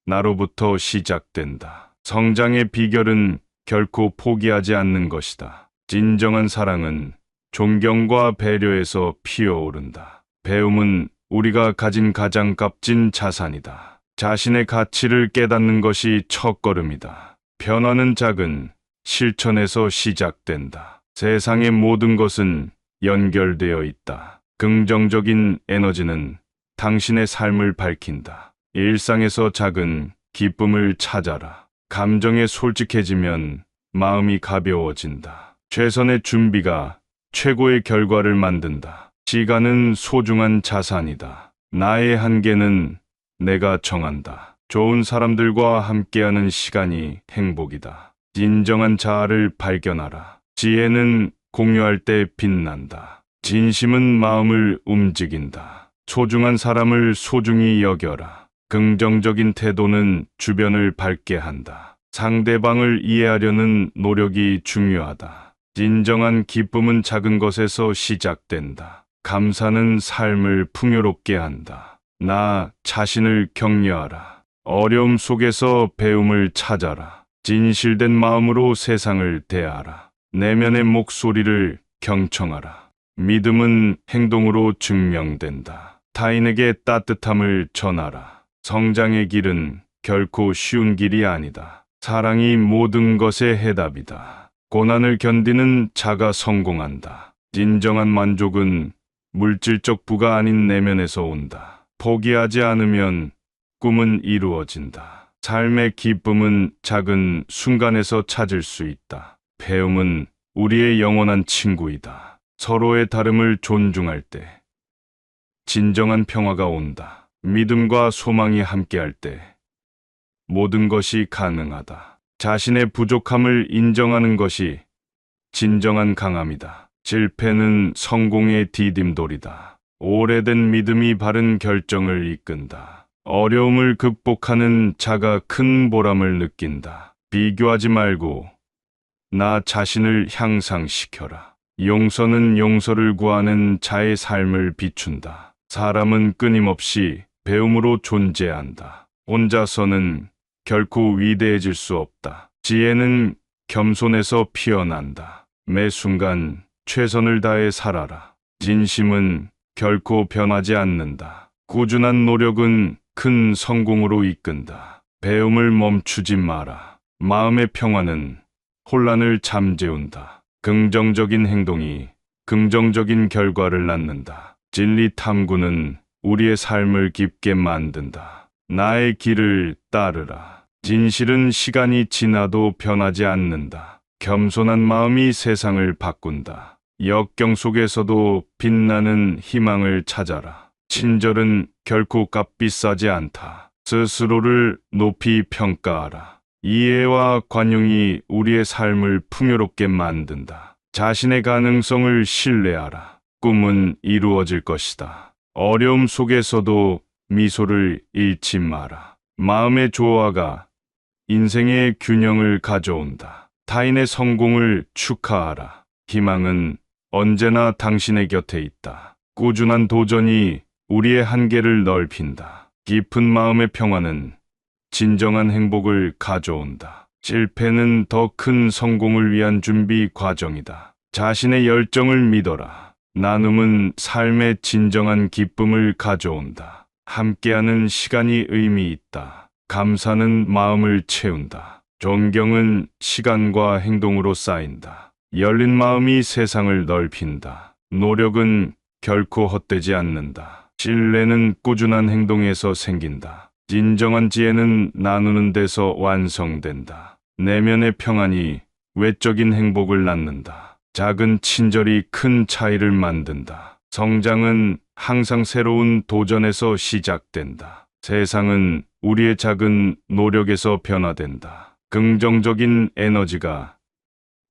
나로부터 시작된다. 성장의 비결은 결코 포기하지 않는 것이다. 진정한 사랑은 존경과 배려에서 피어오른다. 배움은 우리가 가진 가장 값진 자산이다. 자신의 가치를 깨닫는 것이 첫걸음이다. 변화는 작은 실천에서 시작된다. 세상의 모든 것은 연결되어 있다. 긍정적인 에너지는 당신의 삶을 밝힌다. 일상에서 작은 기쁨을 찾아라. 감정에 솔직해지면 마음이 가벼워진다. 최선의 준비가 최고의 결과를 만든다. 시간은 소중한 자산이다. 나의 한계는 내가 정한다. 좋은 사람들과 함께하는 시간이 행복이다. 진정한 자아를 발견하라. 지혜는 공유할 때 빛난다. 진심은 마음을 움직인다. 소중한 사람을 소중히 여겨라. 긍정적인 태도는 주변을 밝게 한다. 상대방을 이해하려는 노력이 중요하다. 진정한 기쁨은 작은 것에서 시작된다. 감사는 삶을 풍요롭게 한다. 나 자신을 격려하라. 어려움 속에서 배움을 찾아라. 진실된 마음으로 세상을 대하라. 내면의 목소리를 경청하라. 믿음은 행동으로 증명된다. 타인에게 따뜻함을 전하라. 성장의 길은 결코 쉬운 길이 아니다. 사랑이 모든 것의 해답이다. 고난을 견디는 자가 성공한다. 진정한 만족은 물질적 부가 아닌 내면에서 온다. 포기하지 않으면 꿈은 이루어진다. 삶의 기쁨은 작은 순간에서 찾을 수 있다. 배움은 우리의 영원한 친구이다. 서로의 다름을 존중할 때 진정한 평화가 온다. 믿음과 소망이 함께할 때 모든 것이 가능하다. 자신의 부족함을 인정하는 것이 진정한 강함이다. 실패는 성공의 디딤돌이다. 오래된 믿음이 바른 결정을 이끈다. 어려움을 극복하는 자가 큰 보람을 느낀다. 비교하지 말고 나 자신을 향상시켜라. 용서는 용서를 구하는 자의 삶을 비춘다. 사람은 끊임없이 배움으로 존재한다. 혼자서는 결코 위대해질 수 없다. 지혜는 겸손에서 피어난다. 매 순간 최선을 다해 살아라. 진심은 결코 변하지 않는다. 꾸준한 노력은 큰 성공으로 이끈다. 배움을 멈추지 마라. 마음의 평화는 혼란을 잠재운다. 긍정적인 행동이 긍정적인 결과를 낳는다. 진리 탐구는 우리의 삶을 깊게 만든다. 나의 길을 따르라. 진실은 시간이 지나도 변하지 않는다. 겸손한 마음이 세상을 바꾼다. 역경 속에서도 빛나는 희망을 찾아라. 친절은 결코 값비싸지 않다. 스스로를 높이 평가하라. 이해와 관용이 우리의 삶을 풍요롭게 만든다. 자신의 가능성을 신뢰하라. 꿈은 이루어질 것이다. 어려움 속에서도 미소를 잃지 마라. 마음의 조화가 인생의 균형을 가져온다. 타인의 성공을 축하하라. 희망은 언제나 당신의 곁에 있다. 꾸준한 도전이 우리의 한계를 넓힌다. 깊은 마음의 평화는 진정한 행복을 가져온다. 실패는 더 큰 성공을 위한 준비 과정이다. 자신의 열정을 믿어라. 나눔은 삶의 진정한 기쁨을 가져온다. 함께하는 시간이 의미 있다. 감사는 마음을 채운다. 존경은 시간과 행동으로 쌓인다. 열린 마음이 세상을 넓힌다. 노력은 결코 헛되지 않는다. 신뢰는 꾸준한 행동에서 생긴다. 진정한 지혜는 나누는 데서 완성된다. 내면의 평안이 외적인 행복을 낳는다. 작은 친절이 큰 차이를 만든다. 성장은 항상 새로운 도전에서 시작된다. 세상은 우리의 작은 노력에서 변화된다. 긍정적인 에너지가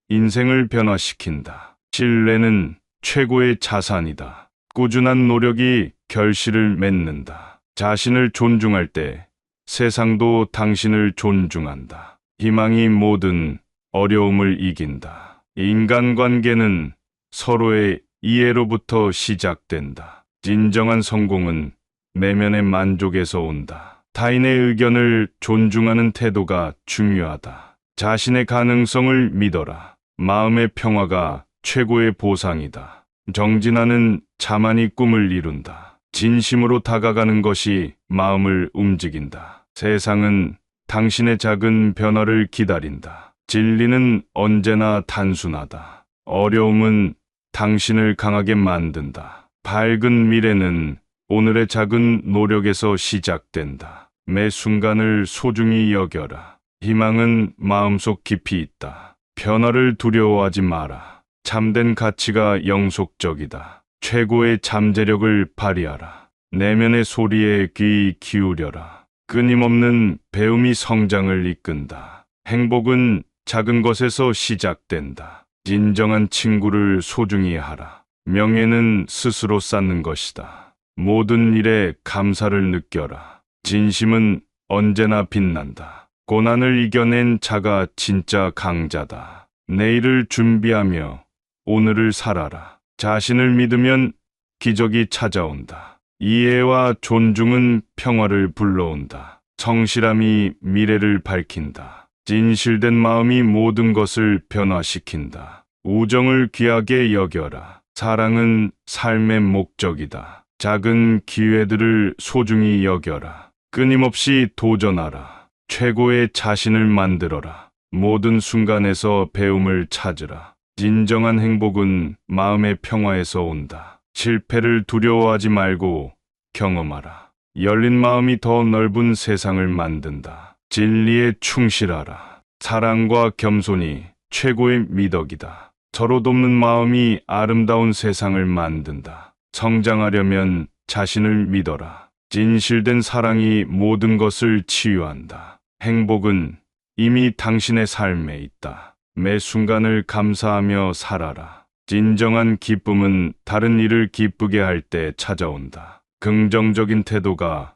인생을 변화시킨다. 신뢰는 최고의 자산이다. 꾸준한 노력이 결실을 맺는다. 자신을 존중할 때 세상도 당신을 존중한다. 희망이 모든 어려움을 이긴다. 인간관계는 서로의 이해로부터 시작된다. 진정한 성공은 내면의 만족에서 온다. 타인의 의견을 존중하는 태도가 중요하다. 자신의 가능성을 믿어라. 마음의 평화가 최고의 보상이다. 정진하는 자만이 꿈을 이룬다. 진심으로 다가가는 것이 마음을 움직인다. 세상은 당신의 작은 변화를 기다린다. 진리는 언제나 단순하다. 어려움은 당신을 강하게 만든다. 밝은 미래는 오늘의 작은 노력에서 시작된다. 매 순간을 소중히 여겨라. 희망은 마음속 깊이 있다. 변화를 두려워하지 마라. 참된 가치가 영속적이다. 최고의 잠재력을 발휘하라. 내면의 소리에 귀 기울여라. 끊임없는 배움이 성장을 이끈다. 행복은 작은 것에서 시작된다. 진정한 친구를 소중히 하라. 명예는 스스로 쌓는 것이다. 모든 일에 감사를 느껴라. 진심은 언제나 빛난다. 고난을 이겨낸 자가 진짜 강자다. 내일을 준비하며 오늘을 살아라. 자신을 믿으면 기적이 찾아온다. 이해와 존중은 평화를 불러온다. 성실함이 미래를 밝힌다. 진실된 마음이 모든 것을 변화시킨다. 우정을 귀하게 여겨라. 사랑은 삶의 목적이다. 작은 기회들을 소중히 여겨라. 끊임없이 도전하라. 최고의 자신을 만들어라. 모든 순간에서 배움을 찾으라. 진정한 행복은 마음의 평화에서 온다. 실패를 두려워하지 말고 경험하라. 열린 마음이 더 넓은 세상을 만든다. 진리에 충실하라. 사랑과 겸손이 최고의 미덕이다. 서로 돕는 마음이 아름다운 세상을 만든다. 성장하려면 자신을 믿어라. 진실된 사랑이 모든 것을 치유한다. 행복은 이미 당신의 삶에 있다. 매 순간을 감사하며 살아라. 진정한 기쁨은 다른 이를 기쁘게 할 때 찾아온다. 긍정적인 태도가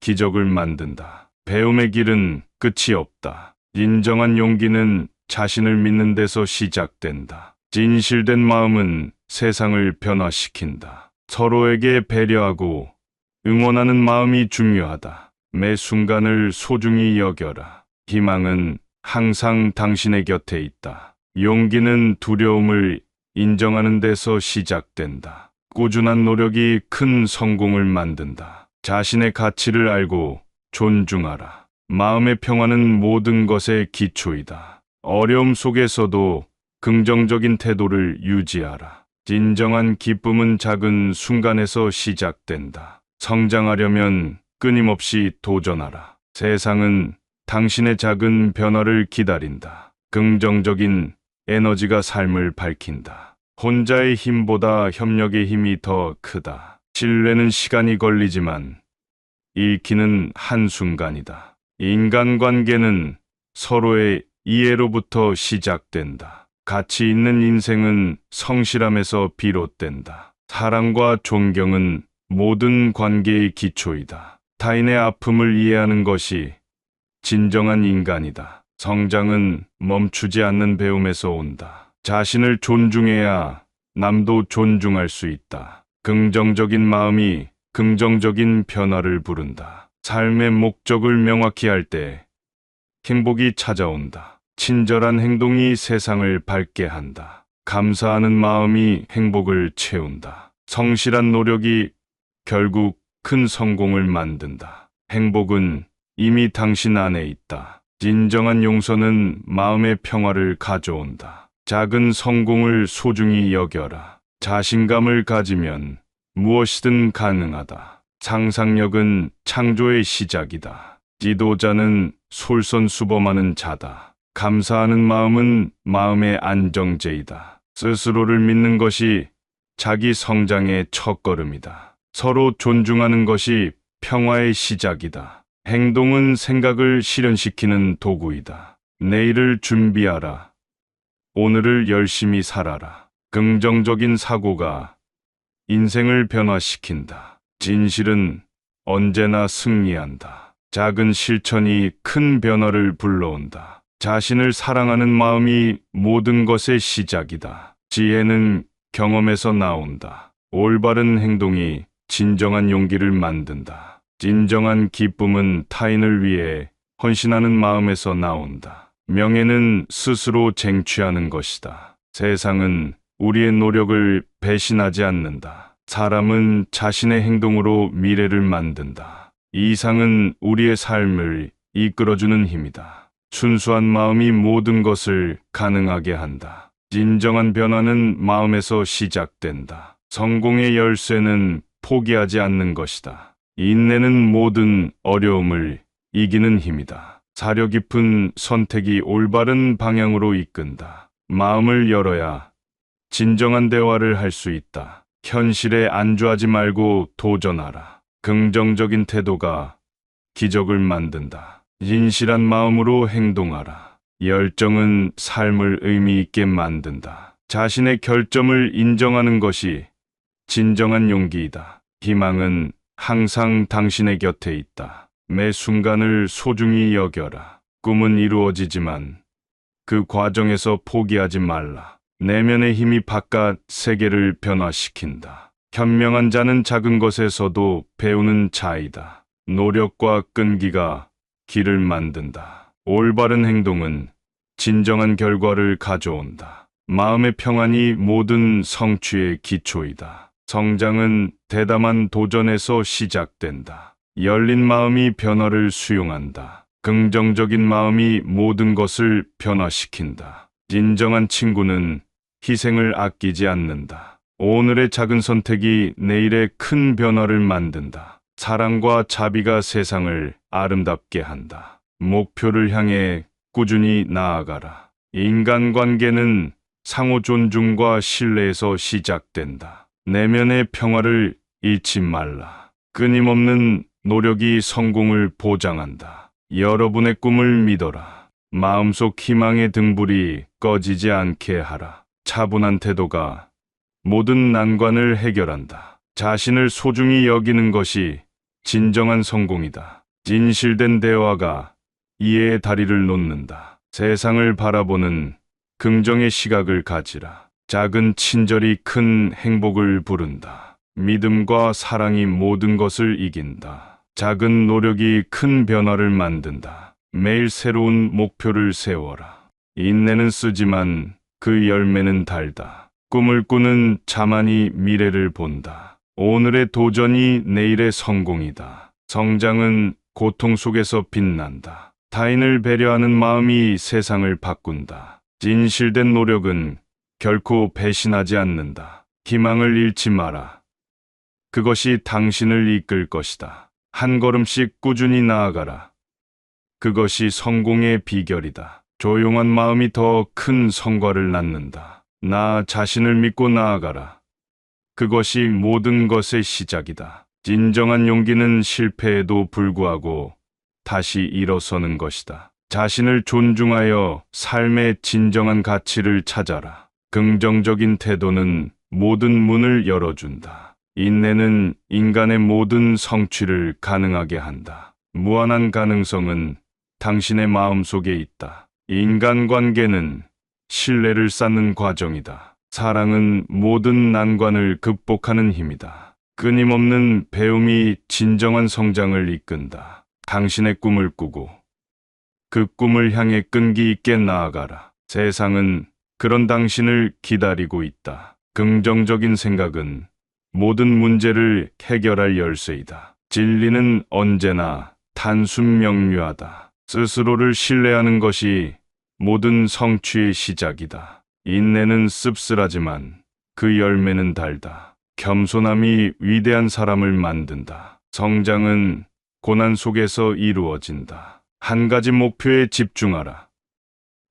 기적을 만든다. 배움의 길은 끝이 없다. 진정한 용기는 자신을 믿는 데서 시작된다. 진실된 마음은 세상을 변화시킨다. 서로에게 배려하고 응원하는 마음이 중요하다. 매 순간을 소중히 여겨라. 희망은 항상 당신의 곁에 있다. 용기는 두려움을 인정하는 데서 시작된다. 꾸준한 노력이 큰 성공을 만든다. 자신의 가치를 알고 존중하라. 마음의 평화는 모든 것의 기초이다. 어려움 속에서도 긍정적인 태도를 유지하라. 진정한 기쁨은 작은 순간에서 시작된다. 성장하려면 끊임없이 도전하라. 세상은 당신의 작은 변화를 기다린다. 긍정적인 에너지가 삶을 밝힌다. 혼자의 힘보다 협력의 힘이 더 크다. 신뢰는 시간이 걸리지만 잃기는 한순간이다. 인간관계는 서로의 이해로부터 시작된다. 가치 있는 인생은 성실함에서 비롯된다. 사랑과 존경은 모든 관계의 기초이다. 타인의 아픔을 이해하는 것이 진정한 인간이다. 성장은 멈추지 않는 배움에서 온다. 자신을 존중해야 남도 존중할 수 있다. 긍정적인 마음이 긍정적인 변화를 부른다. 삶의 목적을 명확히 할 때 행복이 찾아온다. 친절한 행동이 세상을 밝게 한다. 감사하는 마음이 행복을 채운다. 성실한 노력이 결국 큰 성공을 만든다. 행복은 이미 당신 안에 있다. 진정한 용서는 마음의 평화를 가져온다. 작은 성공을 소중히 여겨라. 자신감을 가지면 무엇이든 가능하다. 상상력은 창조의 시작이다. 지도자는 솔선수범하는 자다. 감사하는 마음은 마음의 안정제이다. 스스로를 믿는 것이 자기 성장의 첫걸음이다. 서로 존중하는 것이 평화의 시작이다. 행동은 생각을 실현시키는 도구이다. 내일을 준비하라. 오늘을 열심히 살아라. 긍정적인 사고가 인생을 변화시킨다. 진실은 언제나 승리한다. 작은 실천이 큰 변화를 불러온다. 자신을 사랑하는 마음이 모든 것의 시작이다. 지혜는 경험에서 나온다. 올바른 행동이 진정한 용기를 만든다. 진정한 기쁨은 타인을 위해 헌신하는 마음에서 나온다. 명예는 스스로 쟁취하는 것이다. 세상은 우리의 노력을 배신하지 않는다. 사람은 자신의 행동으로 미래를 만든다. 이상은 우리의 삶을 이끌어주는 힘이다. 순수한 마음이 모든 것을 가능하게 한다. 진정한 변화는 마음에서 시작된다. 성공의 열쇠는 포기하지 않는 것이다. 인내는 모든 어려움을 이기는 힘이다. 사려 깊은 선택이 올바른 방향으로 이끈다. 마음을 열어야 진정한 대화를 할 수 있다. 현실에 안주하지 말고 도전하라. 긍정적인 태도가 기적을 만든다. 진실한 마음으로 행동하라. 열정은 삶을 의미 있게 만든다. 자신의 결점을 인정하는 것이 진정한 용기이다. 희망은 항상 당신의 곁에 있다. 매 순간을 소중히 여겨라. 꿈은 이루어지지만 그 과정에서 포기하지 말라. 내면의 힘이 바깥 세계를 변화시킨다. 현명한 자는 작은 것에서도 배우는 자이다. 노력과 끈기가 길을 만든다. 올바른 행동은 진정한 결과를 가져온다. 마음의 평안이 모든 성취의 기초이다. 성장은 대담한 도전에서 시작된다. 열린 마음이 변화를 수용한다. 긍정적인 마음이 모든 것을 변화시킨다. 진정한 친구는 희생을 아끼지 않는다. 오늘의 작은 선택이 내일의 큰 변화를 만든다. 사랑과 자비가 세상을 아름답게 한다. 목표를 향해 꾸준히 나아가라. 인간관계는 상호 존중과 신뢰에서 시작된다. 내면의 평화를 잃지 말라. 끊임없는 노력이 성공을 보장한다. 여러분의 꿈을 믿어라. 마음속 희망의 등불이 꺼지지 않게 하라. 차분한 태도가 모든 난관을 해결한다. 자신을 소중히 여기는 것이 진정한 성공이다. 진실된 대화가 이해의 다리를 놓는다. 세상을 바라보는 긍정의 시각을 가지라. 작은 친절이 큰 행복을 부른다. 믿음과 사랑이 모든 것을 이긴다. 작은 노력이 큰 변화를 만든다. 매일 새로운 목표를 세워라. 인내는 쓰지만 그 열매는 달다. 꿈을 꾸는 자만이 미래를 본다. 오늘의 도전이 내일의 성공이다. 성장은 고통 속에서 빛난다. 타인을 배려하는 마음이 세상을 바꾼다. 진실된 노력은 결코 배신하지 않는다. 희망을 잃지 마라. 그것이 당신을 이끌 것이다. 한 걸음씩 꾸준히 나아가라. 그것이 성공의 비결이다. 조용한 마음이 더 큰 성과를 낳는다. 나 자신을 믿고 나아가라. 그것이 모든 것의 시작이다. 진정한 용기는 실패에도 불구하고 다시 일어서는 것이다. 자신을 존중하여 삶의 진정한 가치를 찾아라. 긍정적인 태도는 모든 문을 열어준다. 인내는 인간의 모든 성취를 가능하게 한다. 무한한 가능성은 당신의 마음속에 있다. 인간관계는 신뢰를 쌓는 과정이다. 사랑은 모든 난관을 극복하는 힘이다. 끊임없는 배움이 진정한 성장을 이끈다. 당신의 꿈을 꾸고 그 꿈을 향해 끈기 있게 나아가라. 세상은 그런 당신을 기다리고 있다. 긍정적인 생각은 모든 문제를 해결할 열쇠이다. 진리는 언제나 단순 명료하다. 스스로를 신뢰하는 것이 모든 성취의 시작이다. 인내는 씁쓸하지만 그 열매는 달다. 겸손함이 위대한 사람을 만든다. 성장은 고난 속에서 이루어진다. 한 가지 목표에 집중하라.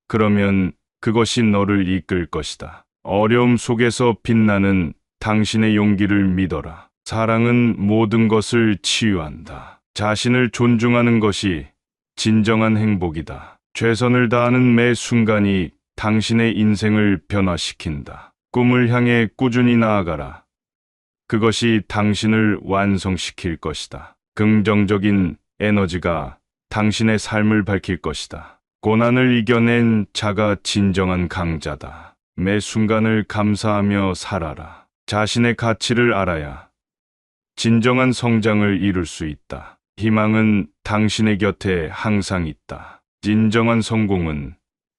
그러면 그것이 너를 이끌 것이다. 어려움 속에서 빛나는 당신의 용기를 믿어라. 사랑은 모든 것을 치유한다. 자신을 존중하는 것이 진정한 행복이다. 최선을 다하는 매 순간이 당신의 인생을 변화시킨다. 꿈을 향해 꾸준히 나아가라. 그것이 당신을 완성시킬 것이다. 긍정적인 에너지가 당신의 삶을 밝힐 것이다. 고난을 이겨낸 자가 진정한 강자다. 매 순간을 감사하며 살아라. 자신의 가치를 알아야 진정한 성장을 이룰 수 있다. 희망은 당신의 곁에 항상 있다. 진정한 성공은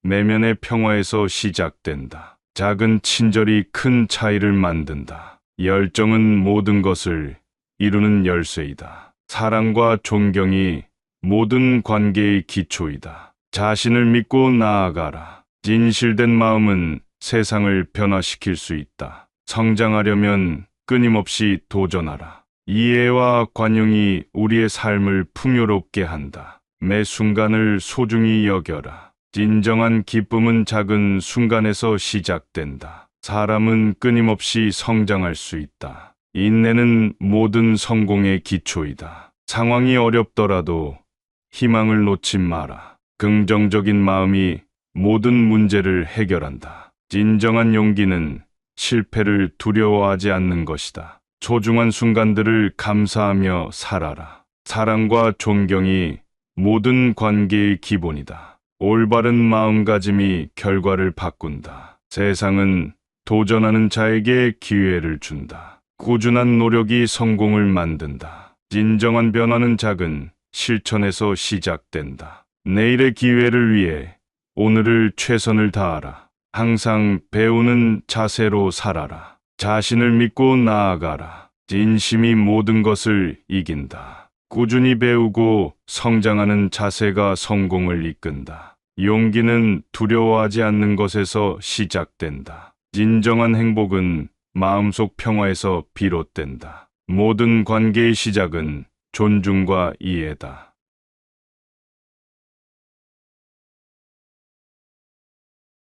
내면의 평화에서 시작된다. 작은 친절이 큰 차이를 만든다. 열정은 모든 것을 이루는 열쇠이다. 사랑과 존경이 모든 관계의 기초이다. 자신을 믿고 나아가라. 진실된 마음은 세상을 변화시킬 수 있다. 성장하려면 끊임없이 도전하라. 이해와 관용이 우리의 삶을 풍요롭게 한다. 매 순간을 소중히 여겨라. 진정한 기쁨은 작은 순간에서 시작된다. 사람은 끊임없이 성장할 수 있다. 인내는 모든 성공의 기초이다. 상황이 어렵더라도 희망을 놓지 마라. 긍정적인 마음이 모든 문제를 해결한다. 진정한 용기는 실패를 두려워하지 않는 것이다. 소중한 순간들을 감사하며 살아라. 사랑과 존경이 모든 관계의 기본이다. 올바른 마음가짐이 결과를 바꾼다. 세상은 도전하는 자에게 기회를 준다. 꾸준한 노력이 성공을 만든다. 진정한 변화는 작은 실천에서 시작된다. 내일의 기회를 위해 오늘을 최선을 다하라. 항상 배우는 자세로 살아라. 자신을 믿고 나아가라. 진심이 모든 것을 이긴다. 꾸준히 배우고 성장하는 자세가 성공을 이끈다. 용기는 두려워하지 않는 것에서 시작된다. 진정한 행복은 마음속 평화에서 비롯된다. 모든 관계의 시작은 존중과 이해다.